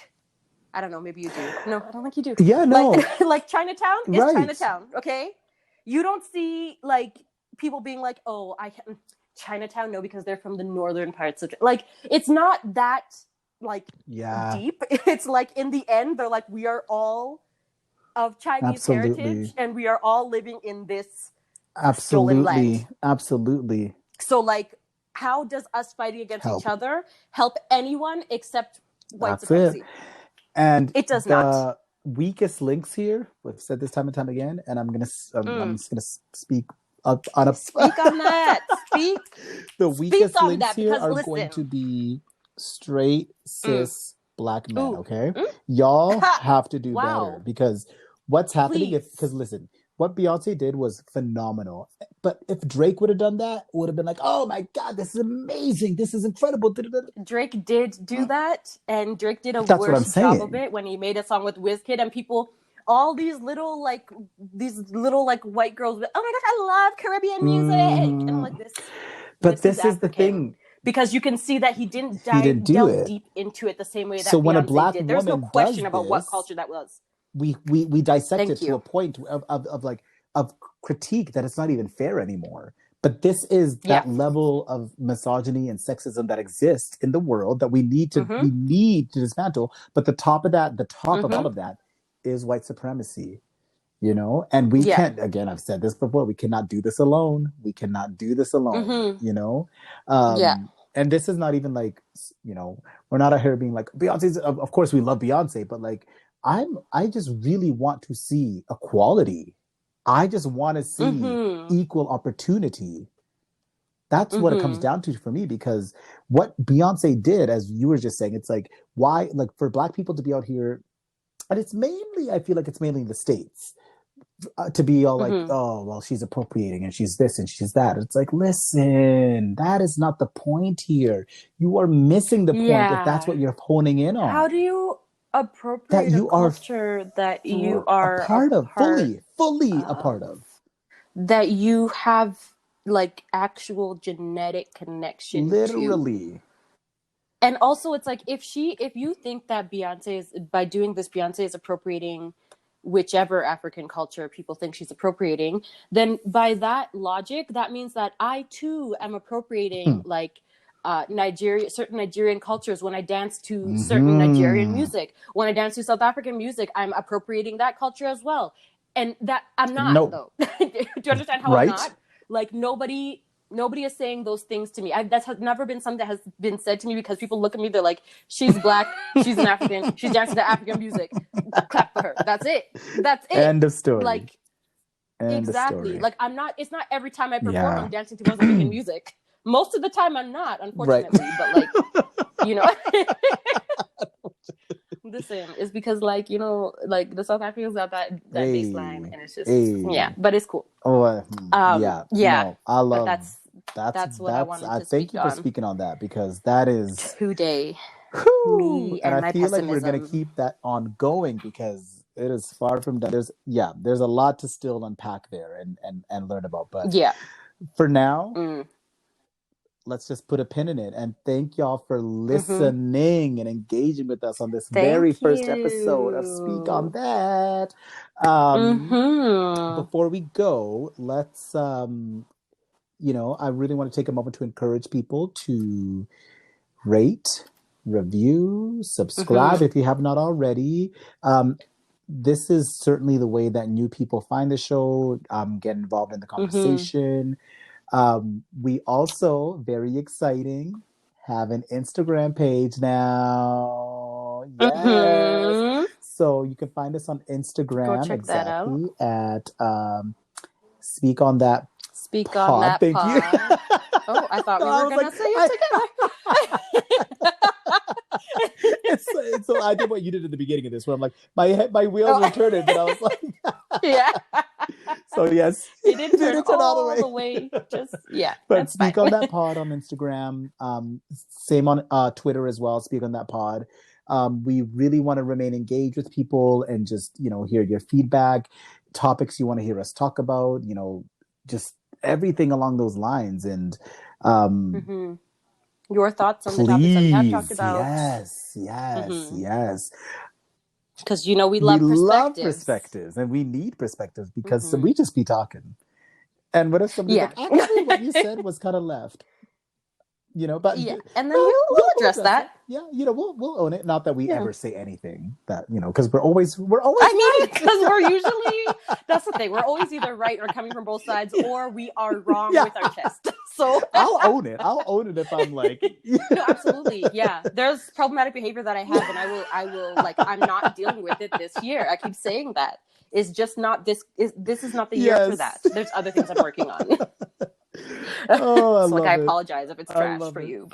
I don't know, maybe you do. No, I don't think you do. Yeah, no. Like Chinatown is Chinatown, okay? You don't see like people being like, oh, Chinatown, no, because they're from the northern parts of, like, it's not that like deep. It's like in the end, they're like, we are all of Chinese heritage and we are all living in this stolen land. Absolutely. So like, how does us fighting against each other help anyone except white supremacy? It. And it does not. Weakest links here, we've said this time and time again, and I'm just gonna speak up on a speak on that. Speak. The weakest links here are going to be straight cis Black men. Okay, y'all have to do better, because what's happening because listen, what Beyonce did was phenomenal. But if Drake would have done that, it would have been like, oh my God, this is amazing. This is incredible. Drake did do that. And Drake did a worse job of it when he made a song with Wizkid, and people, all these little like white girls, oh my gosh, I love Caribbean music. And I'm like, this is the thing. Because you can see that he didn't delve deep into it the same way that when Beyonce a Black did. There's no question about what culture that was. We dissect it to a point of critique that it's not even fair anymore. But this is that level of misogyny and sexism that exists in the world that we need to dismantle. But the top of all of that is white supremacy, you know. And we can't. Again, I've said this before. We cannot do this alone. You know. And this is not even like, you know, we're not out here being like Beyonce's. Of course, we love Beyonce, but like I just really want to see equality. I just want to see equal opportunity. That's what it comes down to for me, because what Beyonce did, as you were just saying, it's like, why, like, for Black people to be out here, and it's mainly, I feel like it's mainly in the States, to be all like, oh, well, she's appropriating and she's this and she's that. It's like, listen, that is not the point here. You are missing the point if that's what you're honing in on. How do you appropriate that you a culture that you are a part of, fully a part of, that you have like actual genetic connection literally to. And also it's like, if you think that by doing this Beyonce is appropriating whichever African culture people think she's appropriating, then by that logic, that means that I too am appropriating like certain Nigerian cultures. When I dance to certain Nigerian music, when I dance to South African music, I'm appropriating that culture as well. And that I'm not, though. Do you understand how I'm not? Like, nobody is saying those things to me. That has never been something that has been said to me, because people look at me, they're like, she's Black, she's an African, she's dancing to African music. Clap for her. That's it. End of story. Like, exactly. Like, I'm not, it's not every time I perform I'm dancing to Mozambican music. Most of the time I'm not, unfortunately. But like, you know, listen, it's because like, you know, like the South Africans got that baseline, and it's just but it's cool. No, I love that's what I wanted to speak on. Thank you for speaking on that, because that is today. Me and I feel like we're gonna keep that ongoing, because it is far from done. There's a lot to still unpack there and learn about. But for now, let's just put a pin in it, and thank y'all for listening and engaging with us on this first episode of Speak on That. Before we go, let's you know, I really want to take a moment to encourage people to rate, review, subscribe if you have not already. This is certainly the way that new people find the show, get involved in the conversation. We also, very exciting, have an Instagram page now. Yes. So you can find us on Instagram. Go check that out. At Speak on That. Speak on That. Thank you. Oh, I thought we were going to say it together. So I did what you did at the beginning of this, where I'm like, my wheels were turning, but I was like, So yes, it didn't turn all the way. Just but speak on that pod on Instagram. Same on Twitter as well. Speak on that pod. We really want to remain engaged with people and just hear your feedback, topics you want to hear us talk about. Just everything along those lines, and your thoughts on the topics that we have talked about. Yes. Because we love perspectives, and we need perspectives because we just be talking. And what if somebody's like, actually, what you said was kind of left? But and then we'll address that. Yeah, we'll own it. Not that we ever say anything that because we're always. I mean, because we're usually that's the thing. We're always either right or coming from both sides, or we are wrong with our chest. So I'll own it. I'll own it if I'm like. No, absolutely, yeah. There's problematic behavior that I have, and I will like. I'm not dealing with it this year. I keep saying that. It's just not this. This is not the year for that. There's other things I'm working on. I apologize if it's trash for you,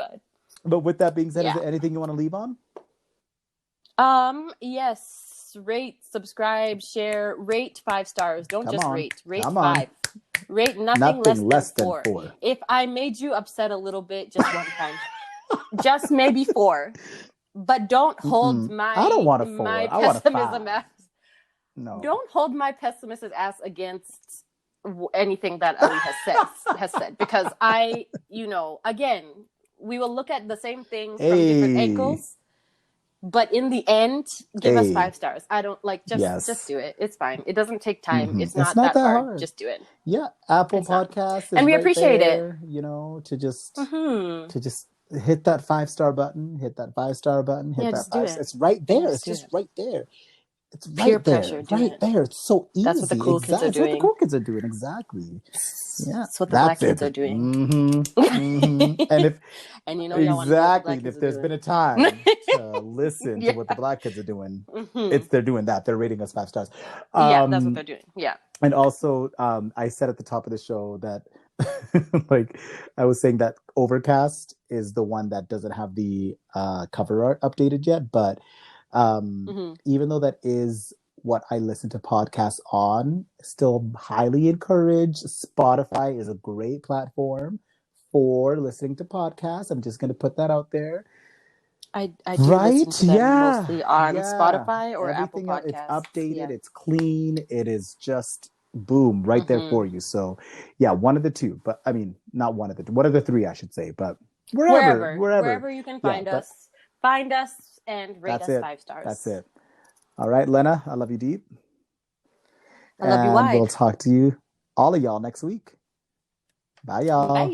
but with that being said, is there anything you want to leave on? Yes, rate, subscribe, share, rate 5 stars. Don't just rate 5. Rate nothing less than 4. If I made you upset a little bit, just one time, just maybe 4, but don't hold my I don't want a 4. my I want a pessimism 5. ass. No, don't hold my pessimistic ass against anything that Ali has said, because again, we will look at the same thing from different angles, but in the end, give us 5 stars. I don't just do it. It's fine. It doesn't take time. It's not that hard. Just do it. Yeah, Apple Podcasts, and we appreciate it. To just hit that 5-star button, hit that 5-star button, hit that 5. It's right there. It's just right there. It's right peer there, pressure, right there. It's so easy. That's what the cool kids are doing. That's what the cool kids are doing. Exactly. Yeah, that's what the black kids are doing. And exactly, if there's been a time to listen to what the black kids are doing, they're doing that. They're rating us 5 stars. That's what they're doing. Yeah. And also, I said at the top of the show that, I was saying that Overcast is the one that doesn't have the cover art updated yet, but. Even though that is what I listen to podcasts on, still highly encourage. Spotify is a great platform for listening to podcasts. I'm just going to put that out there. I do listen to them mostly on Spotify or Apple Podcasts. It's updated, it's clean, it is just boom, right there for you. So one of the 2, but I mean, not one of the 2, one of the 3, I should say, but wherever you can find us. And rate us 5 stars. That's it. All right, Lena, I love you deep. I love you wide. We'll talk to you, all of y'all, next week. Bye, y'all. Bye.